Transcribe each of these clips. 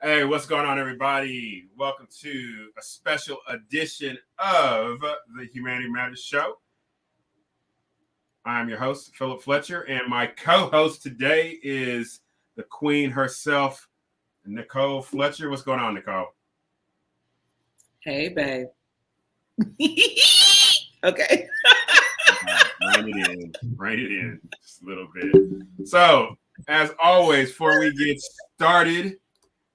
Hey, what's going on, everybody? Welcome to a special edition of the Humanity Matters Show. I'm your host, Philip Fletcher, and my co-host today is the queen herself, Nicole Fletcher. What's going on, Nicole? Hey, babe. Okay. Rein it in just a little bit. So, as always, before we get started,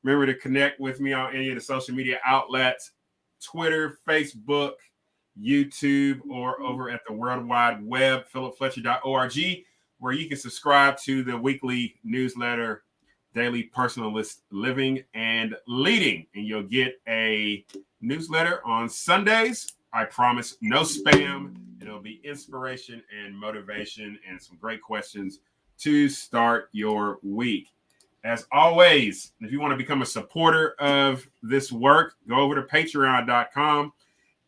remember to connect with me on any of the social media outlets, Twitter, Facebook, YouTube, or over at the World Wide Web, philipfletcher.org, where you can subscribe to the weekly newsletter, Daily Personalist Living and Leading. And you'll get a newsletter on Sundays. I promise no spam. It'll be inspiration and motivation and some great questions to start your week. As always, if you want to become a supporter of this work, go over to patreon.com,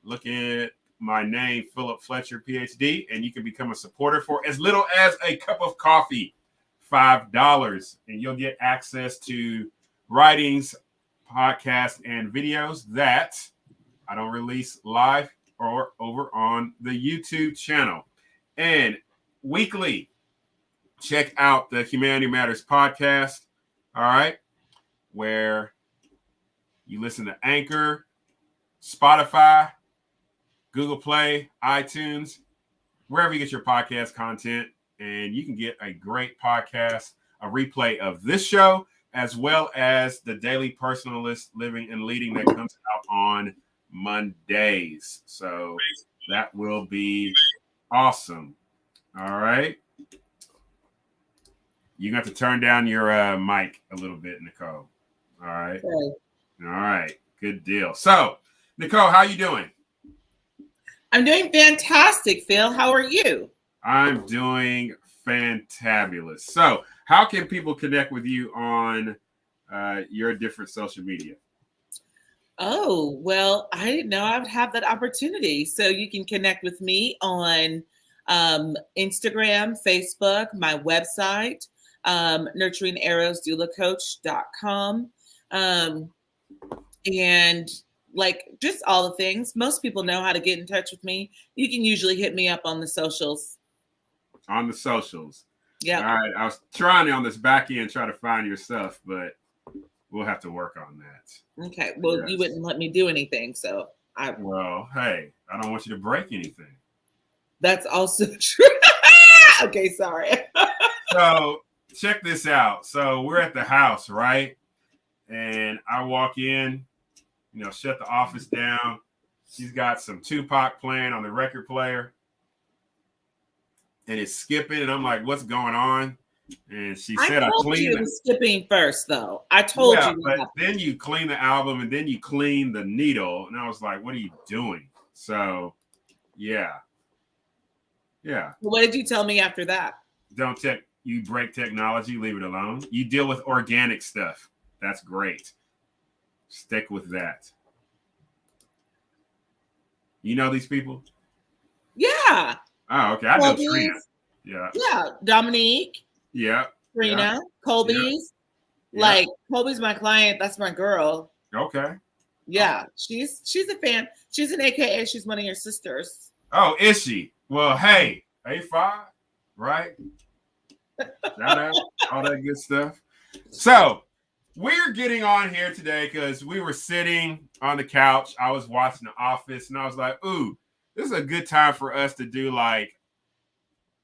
look at my name, Philip Fletcher, PhD, and you can become a supporter for as little as a cup of coffee, $5, and you'll get access to writings, podcasts, and videos that I don't release live or over on the YouTube channel. And weekly, check out the Humanity Matters podcast. All right, where you listen to Anchor, Spotify, Google Play, iTunes, wherever you get your podcast content, and you can get a great podcast, a replay of this show, as well as the Daily Personalist Living and Leading that comes out on Mondays. So that will be awesome. All right. You got to turn down your mic a little bit, Nicole. All right. Okay. All right. Good deal. So, Nicole, how you doing? I'm doing fantastic, Phil. How are you? I'm doing fantabulous. So, how can people connect with you on your different social media? Oh, well, I didn't know I would have that opportunity. So you can connect with me on Instagram, Facebook, my website, nurturingarrowsdoulacoach.com, and like just all the things. Most people know how to get in touch with me. You can usually hit me up on the socials. On the socials. Yeah. All right. I was trying on this back end try to find your stuff, but we'll have to work on that. Okay. Well, yes. You wouldn't let me do anything, so Well, hey, I don't want you to break anything. That's also true. Okay, sorry. So check this out. So we're at the house, right? And I walk in, shut the office down. She's got some Tupac playing on the record player. And it's skipping. And I'm like, what's going on? And she said, I cleaned it was skipping first, though. I told you. But then you clean the album and then you clean the needle. And I was like, what are you doing? So, yeah. What did you tell me after that? You break technology, leave it alone. You deal with organic stuff. That's great. Stick with that. You know these people? Yeah. Oh, okay. I know Trina. Yeah. Yeah. Dominique. Yeah. Trina. Yeah. Colby's. Yeah. Like Colby's my client. That's my girl. Okay. Yeah. She's a fan. She's an AKA. She's one of your sisters. Oh, is she? Well, hey, A5, right? Shout out, all that good stuff. So we're getting on here today because we were sitting on the couch. I was watching The Office, and I was like, ooh, this is a good time for us to do like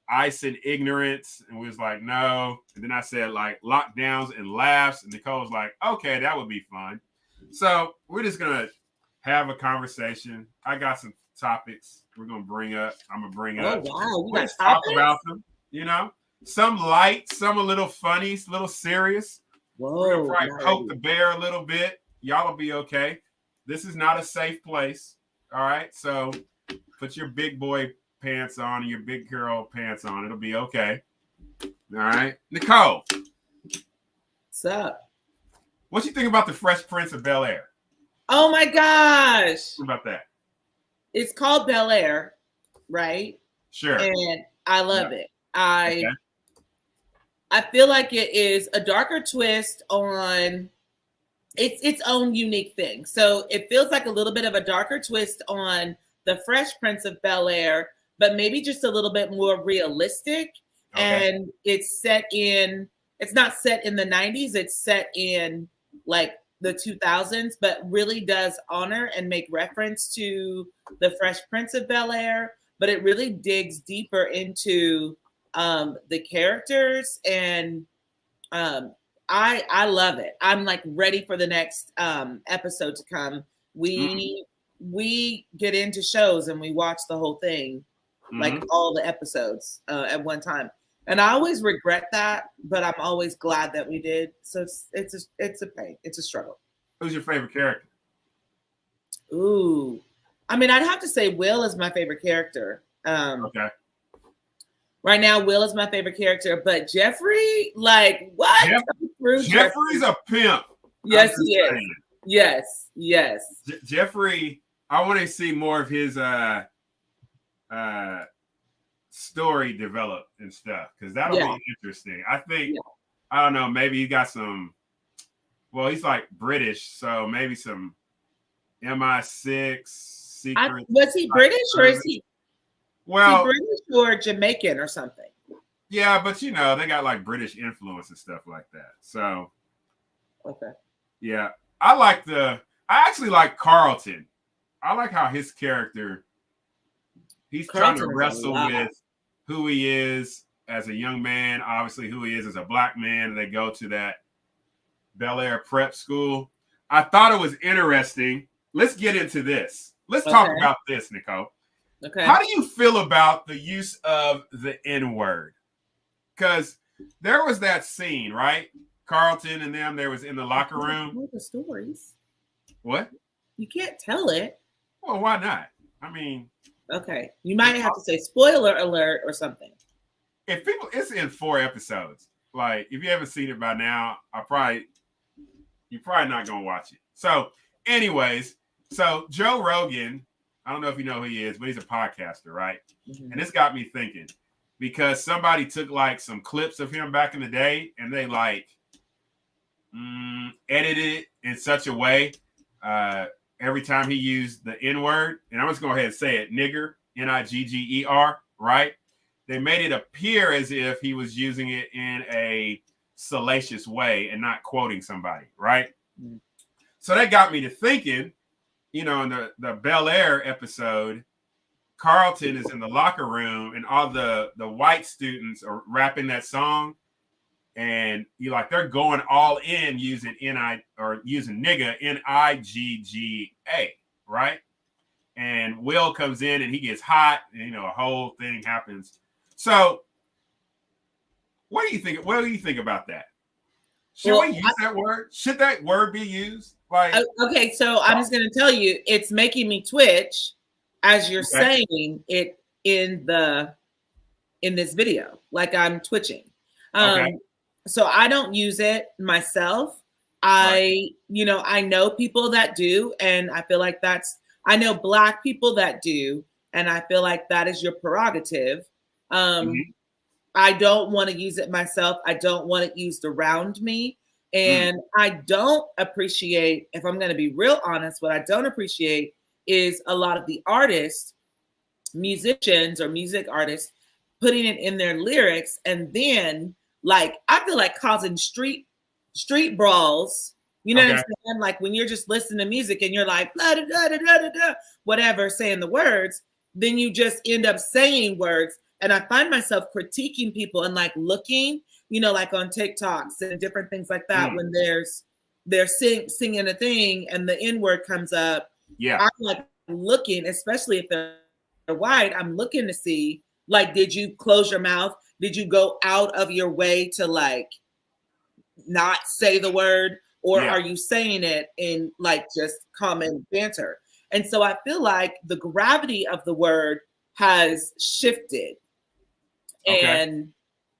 Ice and Ignorance. And we was like, no. And then I said like lockdowns and laughs. And Nicole was like, okay, that would be fun. So we're just going to have a conversation. I got some topics we're going to bring up. I'm going to bring up. Oh, wow. Let's talk about them, Some light, some a little funny, a little serious. We're gonna Whoa. probably not poke ready. the bear a little bit. Y'all will be okay. This is not a safe place. All right. So put your big boy pants on and your big girl pants on. It'll be okay. All right. Nicole, What's up? what you think about the Fresh Prince of Bel-Air? Oh my gosh. What about that? It's called Bel Air, right? Sure. And I love Yeah. it. Okay. I feel like it is a darker twist on its own unique thing. So it feels like a little bit of a darker twist on the Fresh Prince of Bel-Air, but maybe just a little bit more realistic. Okay. And it's not set in the 90s, it's set in like the 2000s, but really does honor and make reference to the Fresh Prince of Bel-Air, but it really digs deeper into the characters, and I love it. I'm like ready for the next episode to come. We get into shows and we watch the whole thing, like all the episodes at one time. And I always regret that, but I'm always glad that we did. So it's a pain. It's a struggle. Who's your favorite character? Ooh, I mean, I'd have to say Will is my favorite character. Okay. Right now, Will is my favorite character, but Jeffrey, like, what? Jeffrey's a pimp. Yes, he is. Yes. Jeffrey, I want to see more of his story develop and stuff, because that'll be interesting. I think, I don't know, maybe he got some, well, he's like British, so maybe some MI6 secret. Was he British or is he? Well, British or Jamaican or something. Yeah, but you know, they got like British influence and stuff like that. So, okay. Yeah. I actually like Carlton. I like how his character, he's trying to wrestle with who he is as a young man, obviously who he is as a black man. And they go to that Bel-Air prep school. I thought it was interesting. Let's get into this. Let's talk about this, Nicole. Okay. How do you feel about the use of the N-word? Because there was that scene, right? Carlton and them, there was in the locker room. Tell the stories. What? You can't tell it. Well, why not? I mean, okay. You might have to say spoiler alert or something. If people, it's in 4 episodes. Like, if you haven't seen it by now, you're probably not gonna watch it. So, anyways, so Joe Rogan, I don't know if you know who he is, but he's a podcaster, right? Mm-hmm. And this got me thinking, because somebody took like some clips of him back in the day and they like edited it in such a way every time he used the N-word, and I'm just going to go ahead and say it, nigger, Nigger, right? They made it appear as if he was using it in a salacious way and not quoting somebody, right? Mm-hmm. So that got me to thinking, you know, in the Bel-Air episode, Carlton is in the locker room and all the white students are rapping that song, and they're going all in using using nigga, Nigga, right? And Will comes in and he gets hot, and a whole thing happens. So what do you think? What do you think about that? Should we use that word? Should that word be used? Okay, so I'm just going to tell you, it's making me twitch as you're saying it in this video. Like, I'm twitching. So I don't use it myself. I know people that do, and I feel like I know Black people that do, and I feel like that is your prerogative. I don't want to use it myself. I don't want it used around me. And I don't appreciate, if I'm going to be real honest, what I don't appreciate is a lot of the artists, musicians or music artists, putting it in their lyrics, and then like I feel like causing street brawls. You know what I'm saying? Like when you're just listening to music and you're like blah, da, da, da, da, da, whatever, saying the words, then you just end up saying words. And I find myself critiquing people and like looking, like on TikToks and different things like that when they're singing a thing and the N-word comes up. Yeah, I'm like looking, especially if they're white, I'm looking to see, like, did you close your mouth? Did you go out of your way to like not say the word, or are you saying it in like just common banter? And so I feel like the gravity of the word has shifted. And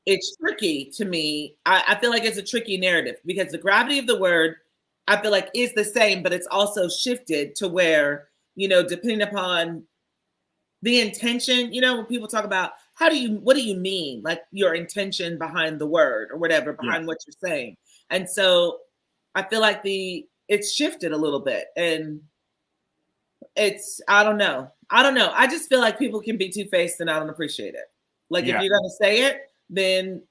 it's tricky to me. I feel like it's a tricky narrative because the gravity of the word, I feel like, is the same, but it's also shifted to where, you know, depending upon the intention, you know, when people talk about what do you mean? Like your intention behind the word or whatever, behind what you're saying. And so I feel like it's shifted a little bit, and I don't know. I just feel like people can be two-faced and I don't appreciate it. Like if you're going to say it, then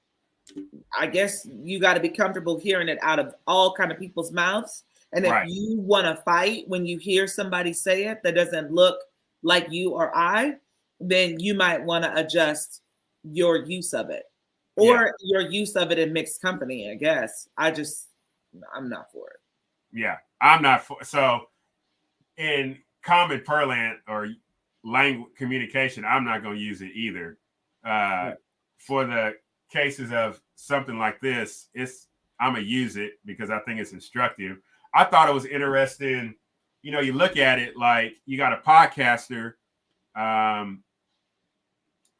I guess you got to be comfortable hearing it out of all kind of people's mouths. And if you want to fight when you hear somebody say it that doesn't look like you or I, then you might want to adjust your use of it or your use of it in mixed company, I guess. I'm not for it. Yeah, I'm not for. So in common parlance or language communication, I'm not going to use it either. For the cases of something like this, I'm going to use it because I think it's instructive. I thought it was interesting. You know, you look at it like you got a podcaster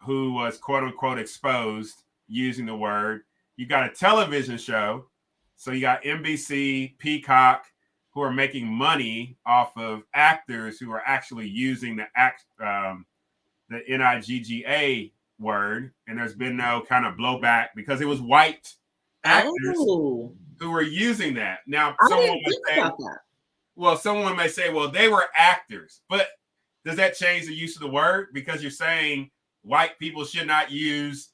who was quote unquote exposed using the word. You got a television show. So you got NBC, Peacock, who are making money off of actors who are actually using the NIGGA word. And there's been no kind of blowback because it was white actors who were using that. Now, someone may say, well, they were actors. But does that change the use of the word? Because you're saying white people should not use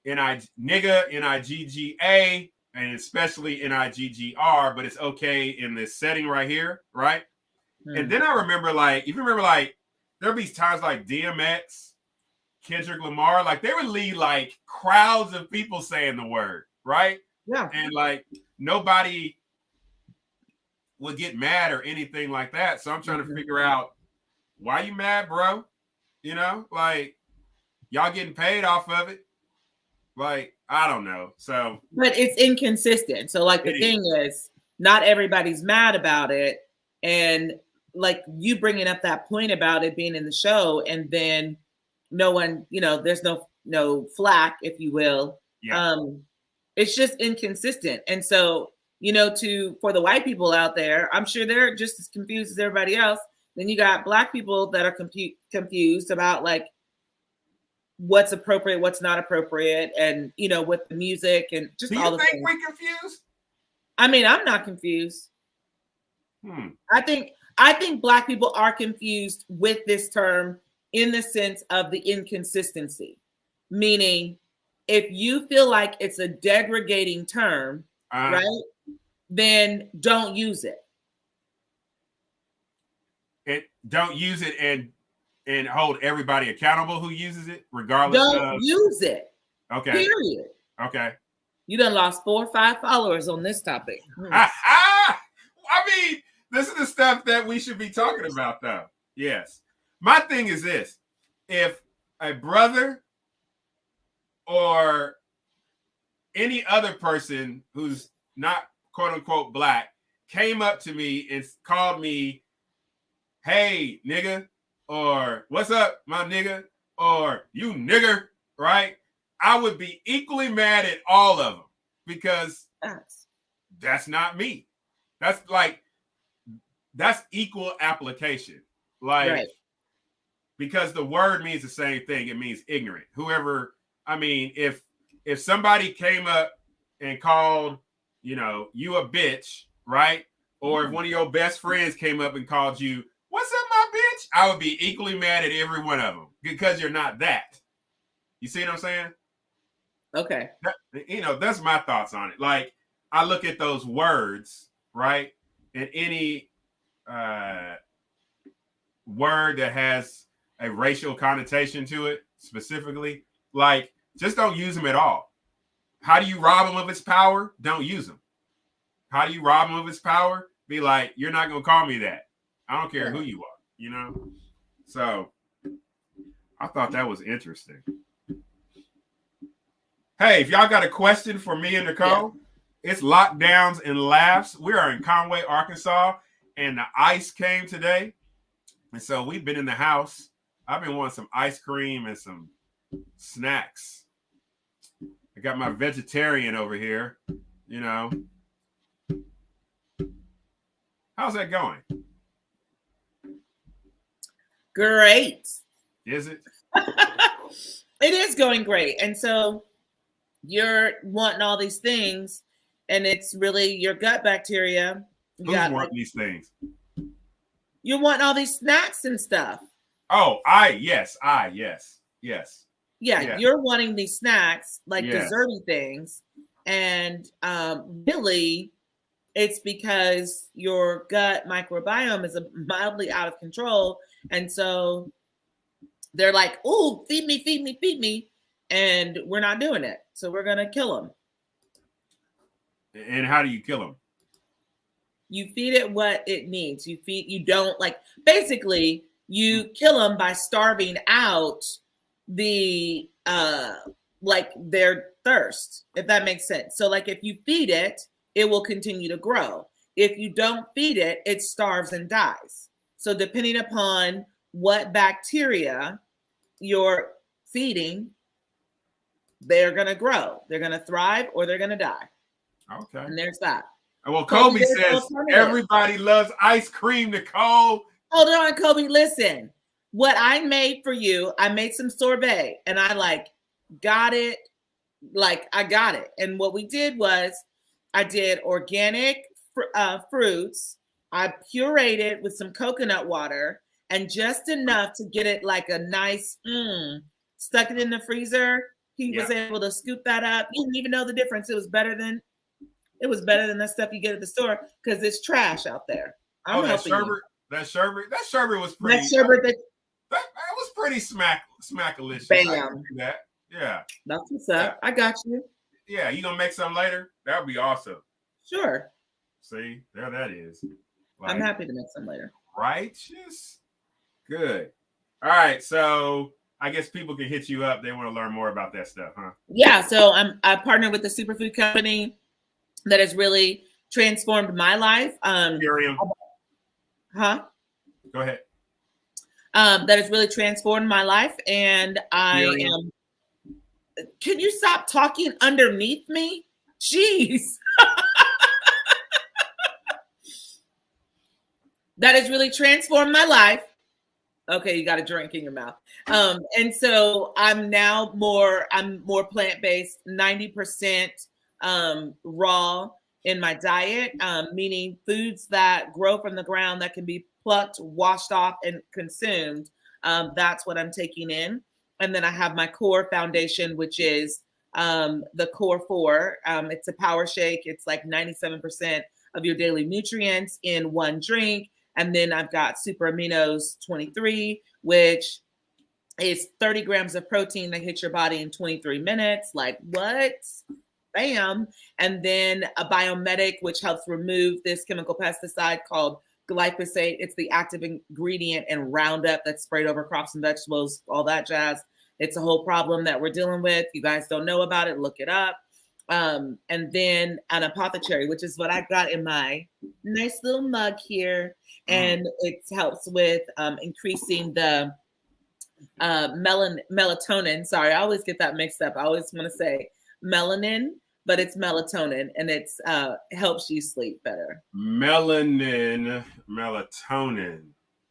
nigga, NIGGA, and especially NIGGR, but it's okay in this setting right here, right? And then I remember, like, if you remember, like, there'll be times like DMX, Kendrick Lamar, like they would lead like crowds of people saying the word, right? Yeah. And like nobody would get mad or anything like that. So I'm trying to figure out, why you mad, bro? You know, like y'all getting paid off of it. Like, I don't know. So, but it's inconsistent. So like the thing is, not everybody's mad about it. And like you bringing up that point about it being in the show, and then no one, you know, there's no flack, if you will. Yeah. It's just inconsistent. And so, you know, for the white people out there, I'm sure they're just as confused as everybody else. Then you got Black people that are confused about like what's appropriate, what's not appropriate, and you know, with the music and just all the things. Do you think we're confused? I mean, I'm not confused. I think Black people are confused with this term in the sense of the inconsistency. Meaning, if you feel like it's a degrading term, right, then don't use it. Don't use it and hold everybody accountable who uses it, regardless Don't use it. Okay. Period. Okay. You done lost 4 or 5 followers on this topic. I mean, this is the stuff that we should be talking about, though. Yes. My thing is this. If a brother or any other person who's not quote unquote Black came up to me and called me, hey, nigga, or what's up, my nigga, or you nigger, right? I would be equally mad at all of them because that's not me. That's equal application. Like, because the word means the same thing. It means ignorant. Whoever, I mean, if somebody came up and called, you know, you a bitch, right? Or if one of your best friends came up and called you, what's up, my bitch? I would be equally mad at every one of them because you're not that. You see what I'm saying? Okay. You know, that's my thoughts on it. Like, I look at those words, right? And any word that has a racial connotation to it, specifically, like, just don't use them at all. How do you rob them of its power? Don't use them. How do you rob them of its power? Be like, you're not going to call me that. I don't care who you are, you know? So I thought that was interesting. Hey, if y'all got a question for me and Nicole, It's lockdowns and laughs. We are in Conway, Arkansas, and the ice came today. And so we've been in the house. I've been wanting some ice cream and some snacks. I got my vegetarian over here, you know. How's that going? Great. Is it? It is going great. And so you're wanting all these things, and it's really your gut bacteria. Who's wanting these things? You want all these snacks and stuff. Oh, yes. Yeah, you're wanting these snacks, like Yes. desserty things. And really, it's because your gut microbiome is mildly out of control. And so they're like, oh, feed me, feed me, feed me. And we're not doing it. So we're going to kill them. And how do you kill them? You feed it what it needs. You don't basically you kill them by starving out the their thirst, if that makes sense. So like if you feed it, it will continue to grow. If you don't feed it, it starves and dies. So depending upon what bacteria you're feeding, they're going to grow. They're going to thrive or they're going to die. Okay. And there's that. Well, Kobe says everybody loves ice cream, Nicole. Hold on, Kobe. Listen, what I made for you, I made some sorbet and I got it. I got it. And what we did was I did organic fruits. I pureed it with some coconut water and just enough to get it like a nice, stuck it in the freezer. He was able to scoop that up. You didn't even know the difference. It was better than the stuff you get at the store because it's trash out there. That sherbet was pretty. That was pretty smackalicious. Bam. That. Yeah. That's what's up. I got you. Yeah, you gonna make something later? That would be awesome. Sure. See, there that is. I'm happy to make some later. Righteous. Good. All right, so I guess people can hit you up. They want to learn more about that stuff, huh? Yeah. So I partnered with the superfood company that has really transformed my life. Miriam. Huh? Go ahead. That has really transformed my life. And I am. Can you stop talking underneath me? Jeez. That has really transformed my life. Okay, you got a drink in your mouth. And so I'm more plant-based, 90% raw in my diet, meaning foods that grow from the ground that can be plucked, washed off, and consumed. That's what I'm taking in. And then I have my core foundation, which is the core 4. It's a power shake. It's like 97% of your daily nutrients in one drink. And then I've got Super Aminos 23, which is 30 grams of protein that hits your body in 23 minutes. Like what? Bam. And then a Biomedic, which helps remove this chemical pesticide called glyphosate. It's the active ingredient in Roundup that's sprayed over crops and vegetables, all that jazz. It's a whole problem that we're dealing with. You guys don't know about it, look it up. And then an apothecary, which is what I got in my nice little mug here. And it helps with increasing the melatonin. Sorry, I always get that mixed up. I always want to say melanin, but it's melatonin, and it's helps you sleep better. Melatonin.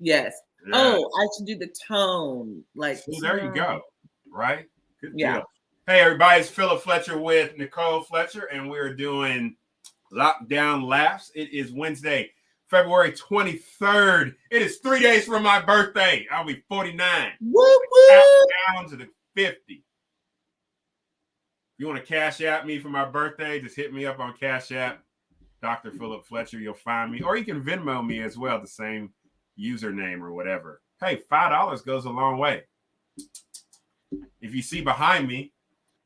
Yes. Oh, I should do the tone. There you go. Right? Good deal. Yeah. Hey, everybody, it's Philip Fletcher with Nicole Fletcher, and we're doing Lockdown Laughs. It is Wednesday, February 23rd. It is 3 days from my birthday. I'll be 49. Woo woo! Down to the 50. If you want to cash out me for my birthday, just hit me up on Cash App, Dr. Philip Fletcher. You'll find me. Or you can Venmo me as well, the same username or whatever. Hey, $5 goes a long way. If you see behind me,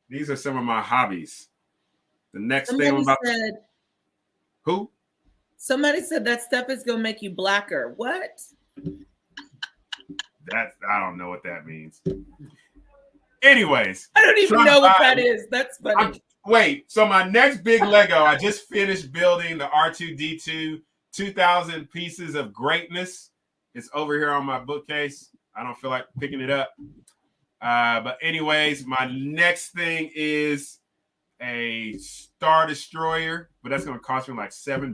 these are some of my hobbies. The next thing I'm about Who? Somebody said that stuff is gonna make you blacker. What? I don't know what that means. Anyways, I don't even know what that is. That's funny. wait. So my next big Lego, I just finished building the R2D2 2,000 pieces of greatness. It's over here on my bookcase. I don't feel like picking it up. But anyways, my next thing is a Star Destroyer, but that's going to cost me like seven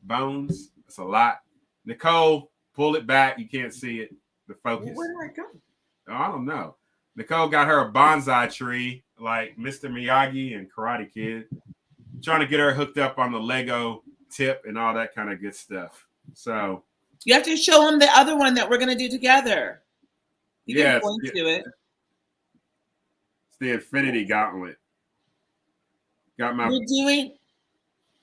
bones. That's a lot. Nicole, pull it back. You can't see it. The focus. Where did I go? Oh, I don't know. Nicole got her a bonsai tree like Mr. Miyagi and Karate Kid. Trying to get her hooked up on the Lego tip and all that kind of good stuff. So you have to show them the other one that we're going to do together. You can point to it. It's the Infinity Gauntlet. Got my We're doing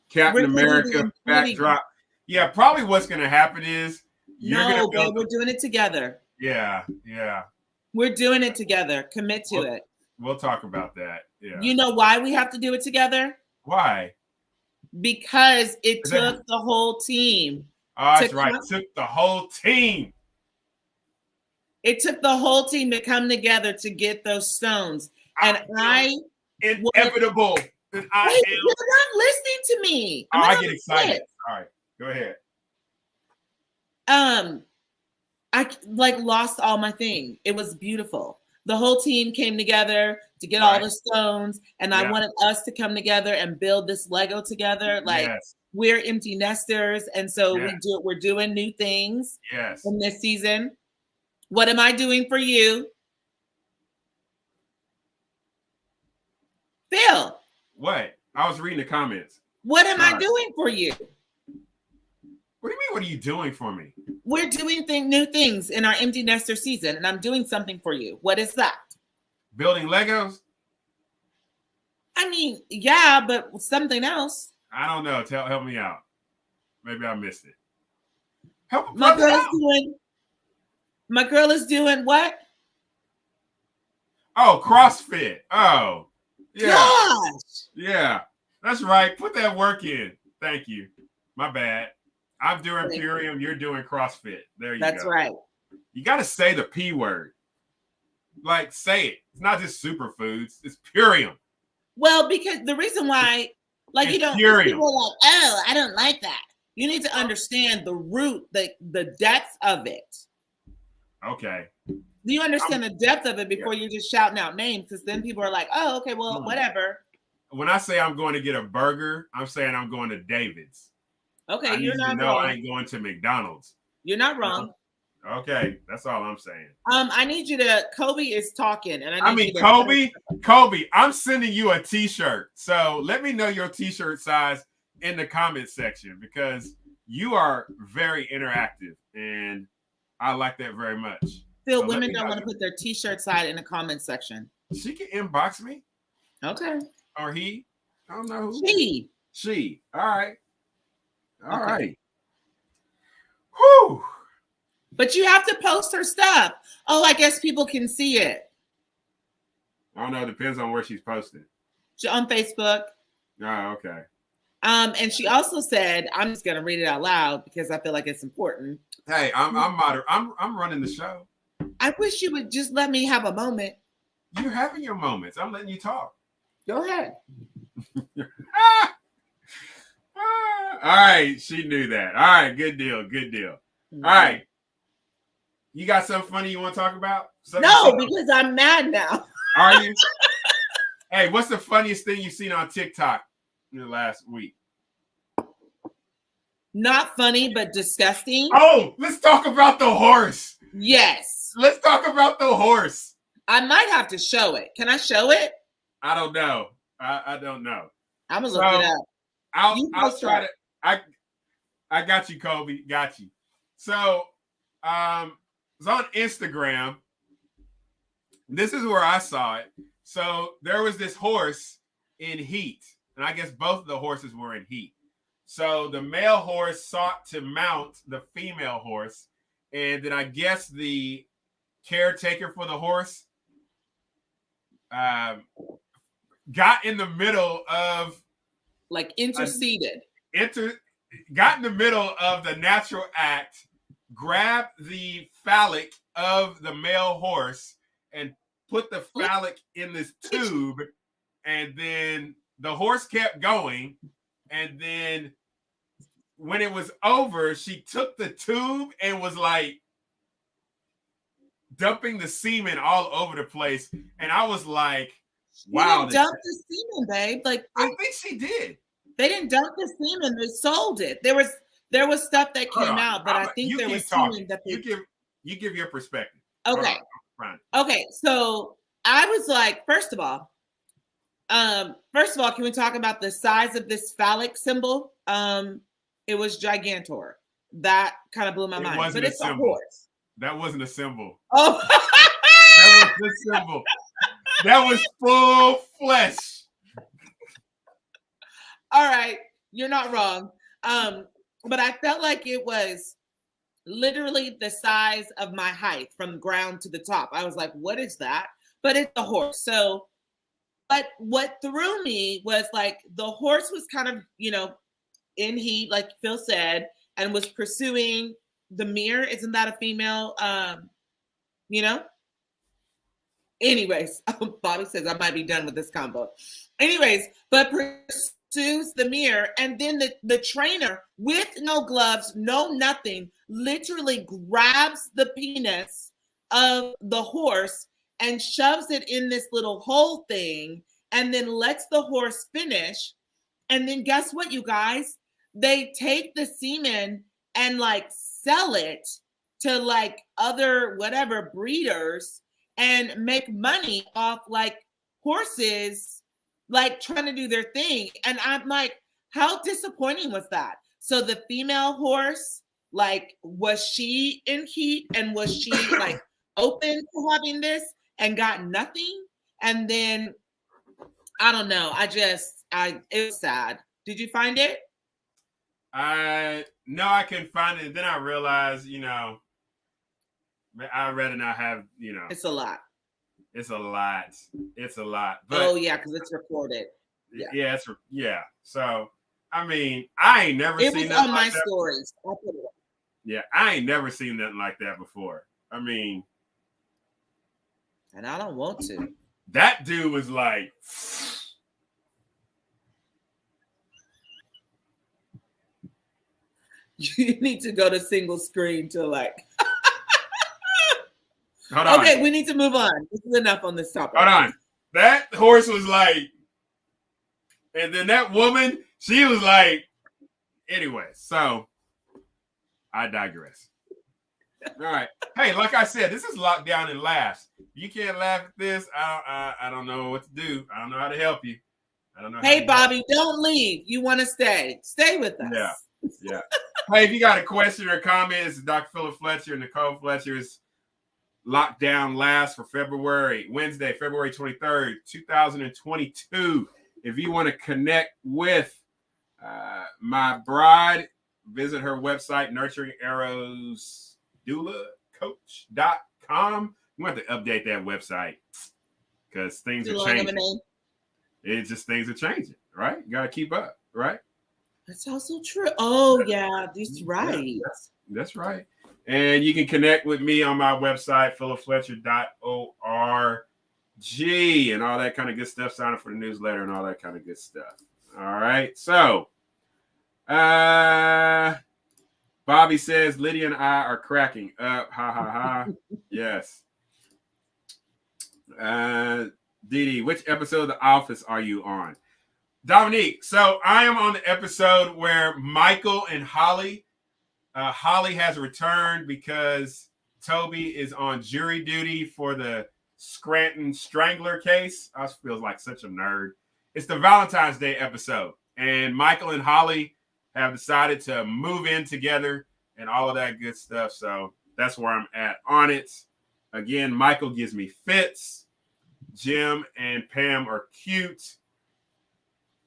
Captain America backdrop. Yeah, probably what's going to happen is we're doing it together. Yeah. We're doing it together. Commit to it. We'll talk about that. Yeah. You know why we have to do it together? Why? Because it took the whole team. Oh, that's right. It took the whole team. It took the whole team to come together to get those stones. And inevitable. You're not listening to me. I get excited. All right, go ahead. I lost all my thing. It was beautiful. The whole team came together to get all the stones, and I wanted us to come together and build this Lego together. We're empty nesters, and so we're doing new things in this season. What am I doing for you? Phil. What? I was reading the comments. What am I doing for you? What do you mean, what are you doing for me? We're doing new things in our empty nester season, and I'm doing something for you. What is that? Building Legos? I mean, yeah, but something else. I don't know. Help me out. Maybe I missed it. My girl is doing what? Oh, CrossFit. Oh, yeah. Gosh. Yeah, that's right. Put that work in. Thank you. My bad. I'm doing Purium. You're doing CrossFit. There you go. That's right. You got to say the P word. Like, say it. It's not just superfoods. It's Purium. Well, because the reason why, like, you don't, people are like, oh, I don't like that. You need to understand the root, the depth of it. Okay. Do you understand the depth of it before you're just shouting out names? Because then people are like, oh, okay, well, whatever. When I say I'm going to get a burger, I'm saying I'm going to David's. Okay, you're not wrong. I ain't going to McDonald's. You're not wrong. Okay, that's all I'm saying. I need you to. Kobe is talking, and Kobe, I'm sending you a T-shirt. So let me know your T-shirt size in the comment section because you are very interactive, and I like that very much. Phil, women don't want to put their T-shirt size in the comment section. She can inbox me. Okay. Or he. I don't know who. She. All right. All right. Whew. But you have to post her stuff. Oh, I guess people can see it. I don't know. It depends on where she's posted. On Facebook. Oh, okay. And she also said, I'm just gonna read it out loud because I feel like it's important. Hey, I'm running the show. I wish you would just let me have a moment. You're having your moments. I'm letting you talk. Go ahead. All right, she knew that. All right, good deal. Mm-hmm. All right. You got something funny you want to talk about? Because I'm mad now. Are you? Hey, what's the funniest thing you've seen on TikTok in the last week? Not funny, but disgusting. Oh, let's talk about the horse. Yes. Let's talk about the horse. I might have to show it. Can I show it? I don't know. I don't know. I'm going to look it up. I'll try to. I got you, Kobe. Got you. So, it's on Instagram. This is where I saw it. So there was this horse in heat, and I guess both of the horses were in heat. So the male horse sought to mount the female horse, and then I guess the caretaker for the horse got in the middle of interceded. Got in the middle of the natural act, grabbed the phallic of the male horse and put the phallic in this tube and then the horse kept going, and then when it was over, she took the tube and was like dumping the semen all over the place, and I was like, wow. They didn't dump the semen, babe. Like I think she did. They didn't dump the semen. They sold it. There was stuff that came out, but I think there was semen that they you give your perspective. Okay. Okay. So I was like, first of all, can we talk about the size of this phallic symbol? It was gigantor. That kind of blew my mind. But it's a horse. That wasn't a symbol. Oh, that was the symbol. That was full flesh. All right, you're not wrong. But I felt like it was literally the size of my height from ground to the top. I was like, what is that? But it's a horse. So, but what threw me was like the horse was kind of, in heat, like Phil said, and was pursuing the mirror. Isn't that a female? Anyways, Bobby says I might be done with this combo. Anyways, but pursues the mirror, and then the trainer with no gloves, no nothing, literally grabs the penis of the horse and shoves it in this little hole thing, and then lets the horse finish. And then guess what, you guys? They take the semen and like sell it to like other whatever breeders and make money off like horses like trying to do their thing. And I'm like, how disappointing was that? So the female horse, like, was she in heat, and was she like open to having this and got nothing? And then I don't know. It was sad. Did you find it? No, I couldn't find it. And then I realized, I'd rather not have, It's a lot. It's a lot. It's a lot. But, oh yeah, because it's recorded. Yeah. So I mean, I ain't never seen that. It was on my stories. Yeah, I ain't never seen nothing like that before. I mean, and I don't want to. That dude was like, you need to go to single screen to like. Hold on. Okay, we need to move on. This is enough on this topic. Hold on. That horse was like, and then that woman, she was like, anyway, so I digress. All right. Hey, like I said, this is locked down and laughs. You can't laugh at this. I don't know what to do. I don't know how to help you. I don't know. Hey, Bobby, don't leave. You want to stay. Stay with us. Yeah. Hey, if you got a question or comment, it's Dr. Philip Fletcher, Nicole Fletcher's Lockdown Last for Wednesday, February 23rd, 2022. If you want to connect with my bride, visit her website, nurturingarrowsdoulacoach.com. We have to update that website because things are changing. It's just things are changing, right? You got to keep up, right? That's also true. Oh, yeah, that's right. Yeah, that's right. And you can connect with me on my website, philipfletcher.org, and all that kind of good stuff. Sign up for the newsletter and all that kind of good stuff. All right. So, Bobby says, Lydia and I are cracking up. Ha, ha, ha. Yes. Didi, which episode of The Office are you on? Dominique, so I am on the episode where Michael and Holly has returned because Toby is on jury duty for the Scranton Strangler case. I feel like such a nerd. It's the Valentine's Day episode, and Michael and Holly have decided to move in together and all of that good stuff. So that's where I'm at on it. Again, Michael gives me fits. Jim and Pam are cute.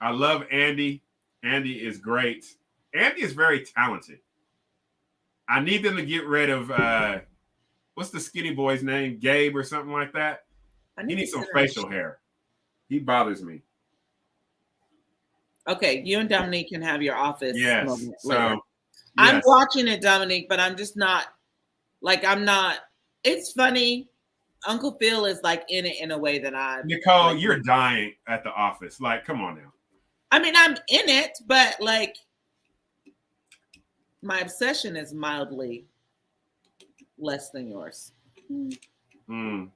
I love Andy. Andy is great. Andy is very talented. I need them to get rid of what's the skinny boy's name? Gabe or something like that. He needs some facial hair. He bothers me. Okay, you and Dominique can have your office. Yes. So yes. I'm watching it, Dominique, but I'm just not. It's funny. Uncle Phil is like in it in a way that I. Nicole, like, you're dying at the office. Like, come on now. I mean, I'm in it, but like my obsession is mildly less than yours. Mm.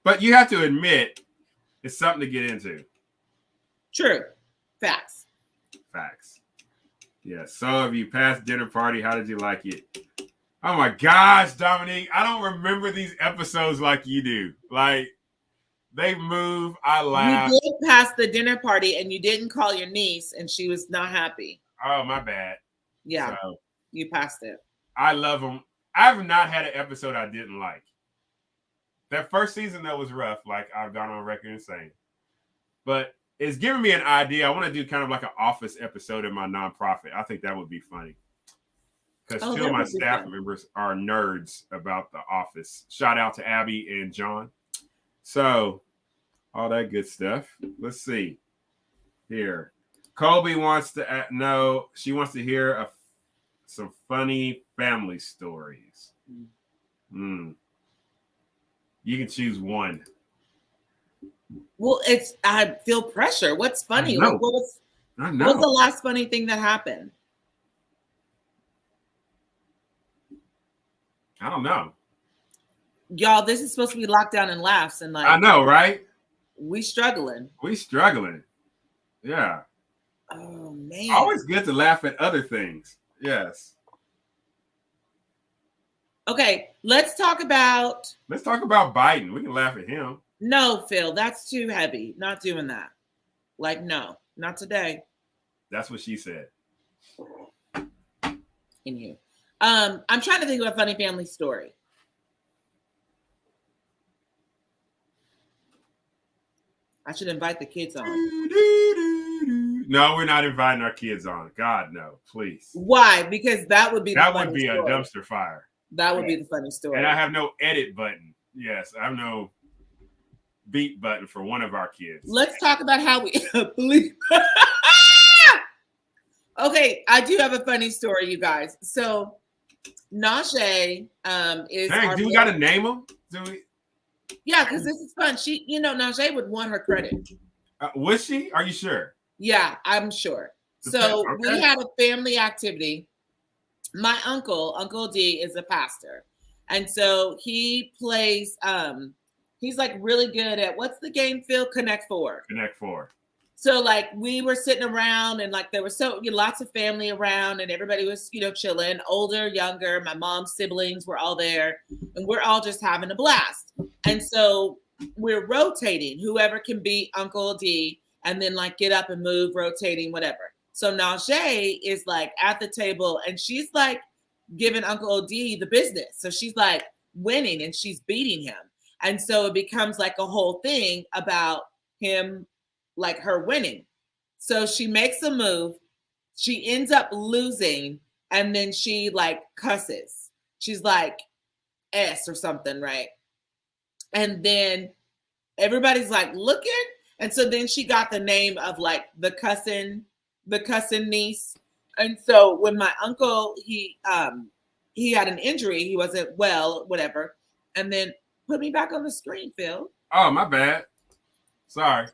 But you have to admit, it's something to get into. True. Facts. Facts. Yeah. So have you passed dinner party? How did you like it? Oh my gosh, Dominique. I don't remember these episodes like you do. Like, they move. I laugh. You did pass the dinner party and you didn't call your niece and she was not happy. Oh, my bad. Yeah. So, you passed it. I love them. I've not had an episode I didn't like. That first season, that was rough, like I've gone on record and saying. But it's giving me an idea. I want to do kind of like an office episode in my nonprofit. I think that would be funny. Because two of my staff members are nerds about the office. Shout out to Abby and John. So, all that good stuff. Let's see. Here. Colby wants to know, she wants to hear some funny family stories. You can choose one. Well, I feel pressure. What's funny? I know. What's the last funny thing that happened? I don't know. Y'all, this is supposed to be lockdown and laughs, and like I know, right? We struggling. Yeah. Oh man. Always good to laugh at other things. Yes. Okay, let's talk about Biden. We can laugh at him. No, Phil, that's too heavy. Not doing that. Like, no, not today. That's what she said. In you. I'm trying to think of a funny family story. I should invite the kids on. No, we're not inviting our kids on. God, no, please. Why? Because that would be a dumpster fire. That would be the funny story. And I have no edit button. Yes, I have no beat button for one of our kids. Let's talk about how we Okay, I do have a funny story, you guys. So Najee is. Dang, do we got to name him? Do we? Yeah, because this is fun. She, Najee would want her credit. Was she? Are you sure? Yeah, I'm sure. So we had a family activity. My Uncle D, is a pastor. And so he plays, he's like really good at, what's the game, Phil? Connect Four. So like we were sitting around and like there was lots of family around and everybody was, chilling, older, younger. My mom's siblings were all there and we're all just having a blast. And so we're rotating, whoever can beat Uncle D and then like get up and move, rotating, whatever. So Najee is like at the table and she's like giving Uncle D the business. So she's like winning and she's beating him. And so it becomes like a whole thing about him, like her winning. So she makes a move. She ends up losing and then she like cusses. She's like S or something, right? And then everybody's like looking. And so then she got the name of like the cousin niece. And so when my uncle, he had an injury, he wasn't well, whatever. And then put me back on the screen, Phil. Oh, my bad. Sorry.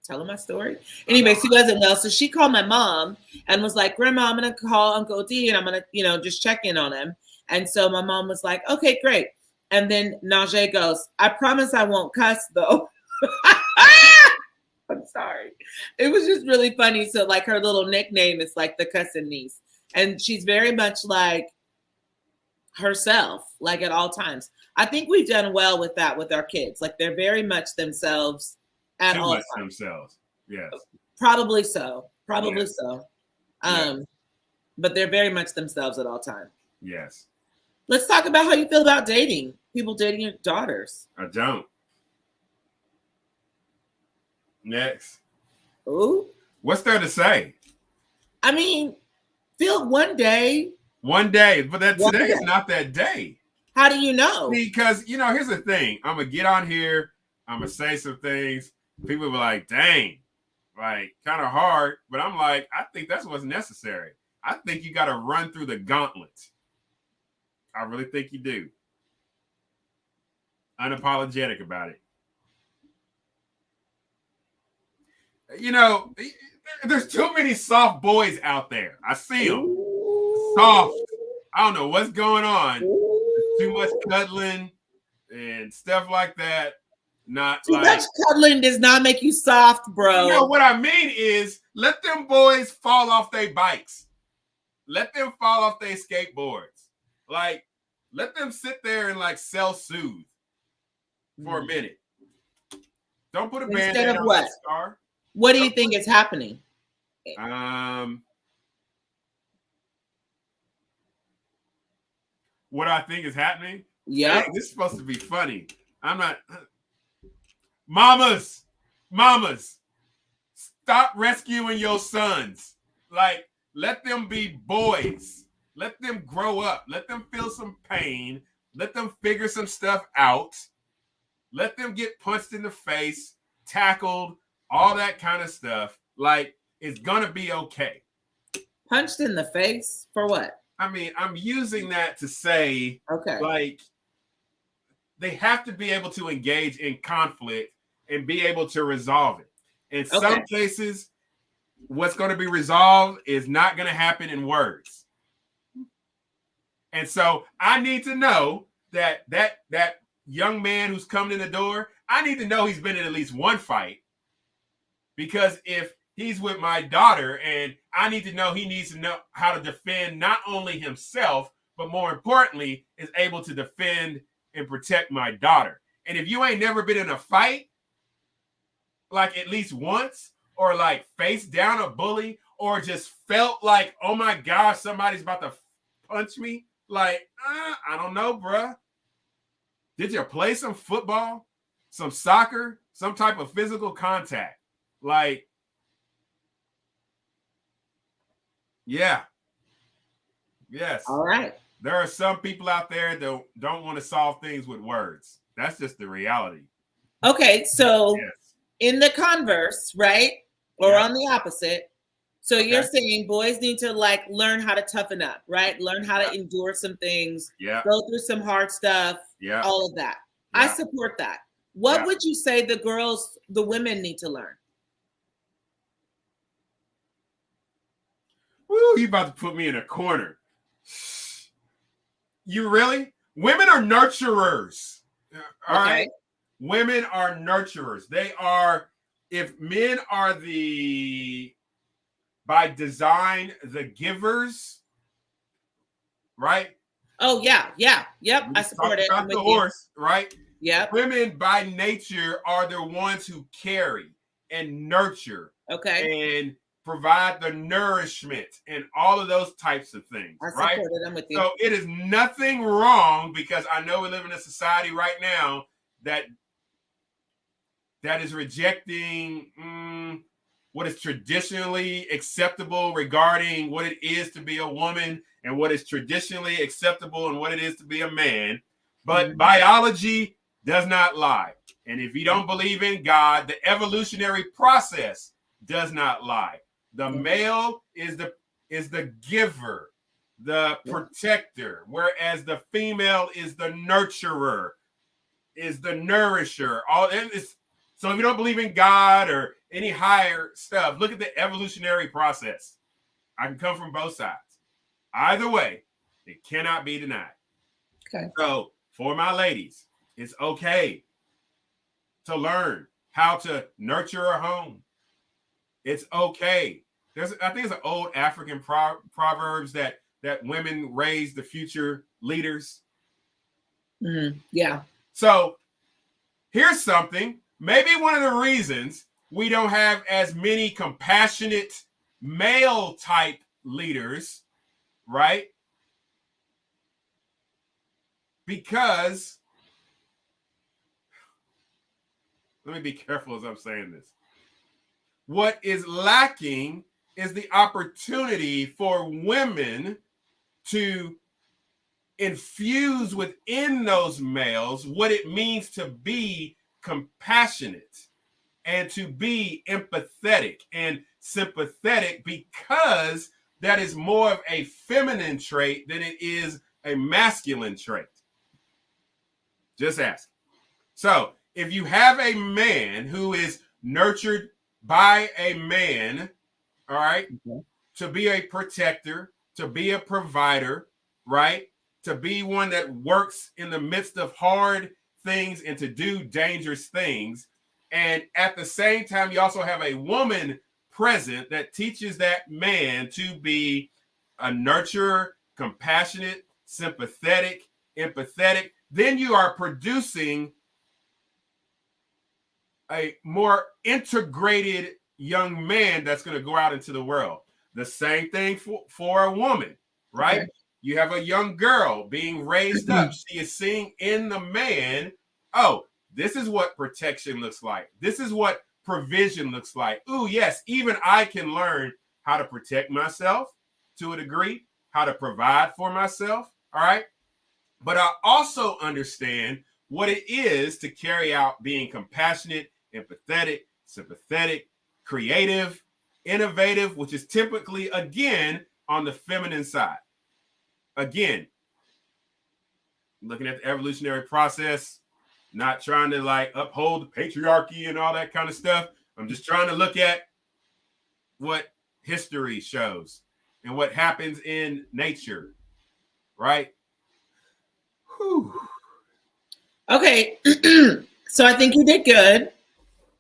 Telling my story. Anyway, she wasn't well. So she called my mom and was like, Grandma, I'm going to call Uncle D and I'm going to, just check in on him. And so my mom was like, okay, great. And then Najee goes, I promise I won't cuss though. I'm sorry. It was just really funny. So like her little nickname is like the cousin niece. And she's very much like herself, like at all times. I think we've done well with that with our kids. Like they're very much themselves at all times. Themselves. Yes. Probably so. But they're very much themselves at all times. Yes. Let's talk about how you feel about dating. People dating your daughters. I don't. Next. Ooh. What's there to say? I mean, Phil, one day, but today is not that day. How do you know? Because, here's the thing. I'm going to get on here. I'm going to say some things. People will be like, dang, like kind of hard. But I'm like, I think that's what's necessary. I think you got to run through the gauntlet. I really think you do. unapologetic about it. You know, there's too many soft boys out there. I see them. Soft. I don't know what's going on. Too much cuddling and stuff like that. Not too like much cuddling does not make you soft, bro. You know what I mean is let them boys fall off their bikes. Let them fall off their skateboards. Like, let them sit there and like self-soothe for a minute. Don't put a band-aid on that scar. What do you think is happening? What I think is happening? Yeah. This is supposed to be funny. I'm not. Mamas, stop rescuing your sons. Like, let them be boys. Let them grow up. Let them feel some pain. Let them figure some stuff out. Let them get punched in the face, tackled, all that kind of stuff. Like, it's going to be okay. Punched in the face? For what? I mean, I'm using that to say, okay, like, they have to be able to engage in conflict and be able to resolve it. In some cases, what's going to be resolved is not going to happen in words. And so I need to know that young man who's coming in the door, I need to know he's been in at least one fight. Because if he's with my daughter, and I need to know he needs to know how to defend not only himself, but more importantly, is able to defend and protect my daughter. And if you ain't never been in a fight, like at least once, or like face down a bully, or just felt like, oh my gosh, somebody's about to punch me, like, I don't know, bruh. Did you play some football, some soccer, some type of physical contact? Like, yeah. Yes. All right. There are some people out there that don't want to solve things with words. That's just the reality. Okay, so in the converse, right? Or on the opposite. So you're saying boys need to like learn how to toughen up, right? Learn how to endure some things, go through some hard stuff, all of that. I support that. What would you say the women need to learn? Woo, you about to put me in a corner. You really? Women are nurturers. All right. Women are nurturers. They are, if men are by design, the givers, right? Oh, yeah. Yep. I support it. About the horse, right? Yeah. Women by nature are the ones who carry and nurture. And provide the nourishment and all of those types of things, right? I'm with you. So it is nothing wrong, because I know we live in a society right now that is rejecting what is traditionally acceptable regarding what it is to be a woman and what is traditionally acceptable and what it is to be a man. But biology does not lie. And if you don't believe in God, the evolutionary process does not lie. The male is the giver, the protector, whereas the female is the nurturer, is the nourisher. So if you don't believe in God or any higher stuff, look at the evolutionary process. I can come from both sides. Either way, it cannot be denied. So for my ladies, it's okay to learn how to nurture a home. It's okay. I think it's an old African proverbs that women raise the future leaders. Yeah. So here's something. Maybe one of the reasons we don't have as many compassionate male type leaders, right? Because, let me be careful as I'm saying this. What is lacking is the opportunity for women to infuse within those males what it means to be compassionate and to be empathetic and sympathetic, because that is more of a feminine trait than it is a masculine trait. Just ask. So if you have a man who is nurtured by a man, all right, to be a protector, to be a provider, right, to be one that works in the midst of hard things and to do dangerous things. And at the same time, you also have a woman present that teaches that man to be a nurturer, compassionate, sympathetic, empathetic. Then you are producing a more integrated young man that's going to go out into the world. The same thing for a woman, right? Okay. You have a young girl being raised up. She is seeing in the man, oh, this is what protection looks like. This is what provision looks like. Ooh, yes, even I can learn how to protect myself to a degree, how to provide for myself, all right? But I also understand what it is to carry out being compassionate, empathetic, sympathetic, creative, innovative, which is typically, again, on the feminine side. Again, looking at the evolutionary process, not trying to like uphold the patriarchy and all that kind of stuff. I'm just trying to look at what history shows and what happens in nature, right? Whew. Okay, so I think you did good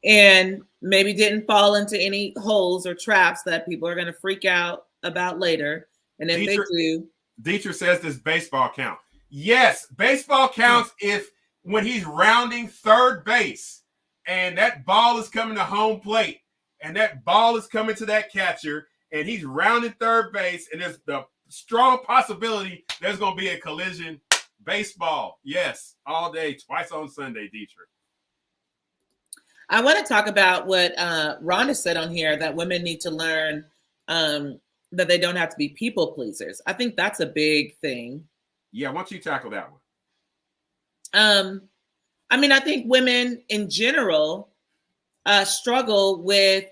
and maybe didn't fall into any holes or traps that people are going to freak out about later. And if they do. Dietrich says, does baseball count? Yes, baseball counts if when he's rounding third base and that ball is coming to home plate and that ball is coming to that catcher and he's rounding third base and there's the strong possibility there's going to be a collision. Baseball, yes, all day, twice on Sunday, Dietrich. I want to talk about what Rhonda said on here, that women need to learn that they don't have to be people pleasers. I think that's a big thing. Yeah, why don't you tackle that one? I mean, I think women in general struggle with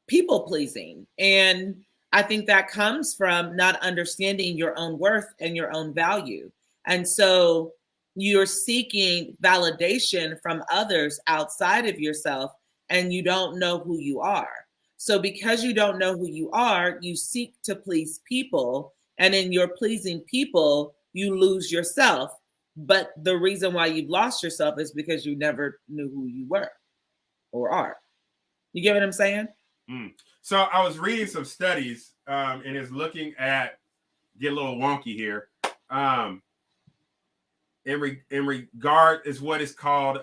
people pleasing. And I think that comes from not understanding your own worth and your own value. And so you're seeking validation from others outside of yourself, and you don't know who you are. So because you don't know who you are, you seek to please people. And in your pleasing people, you lose yourself. But the reason why you've lost yourself is because you never knew who you were or are. You get what I'm saying? So I was reading some studies and it's looking at, get a little wonky here. In regard is what is called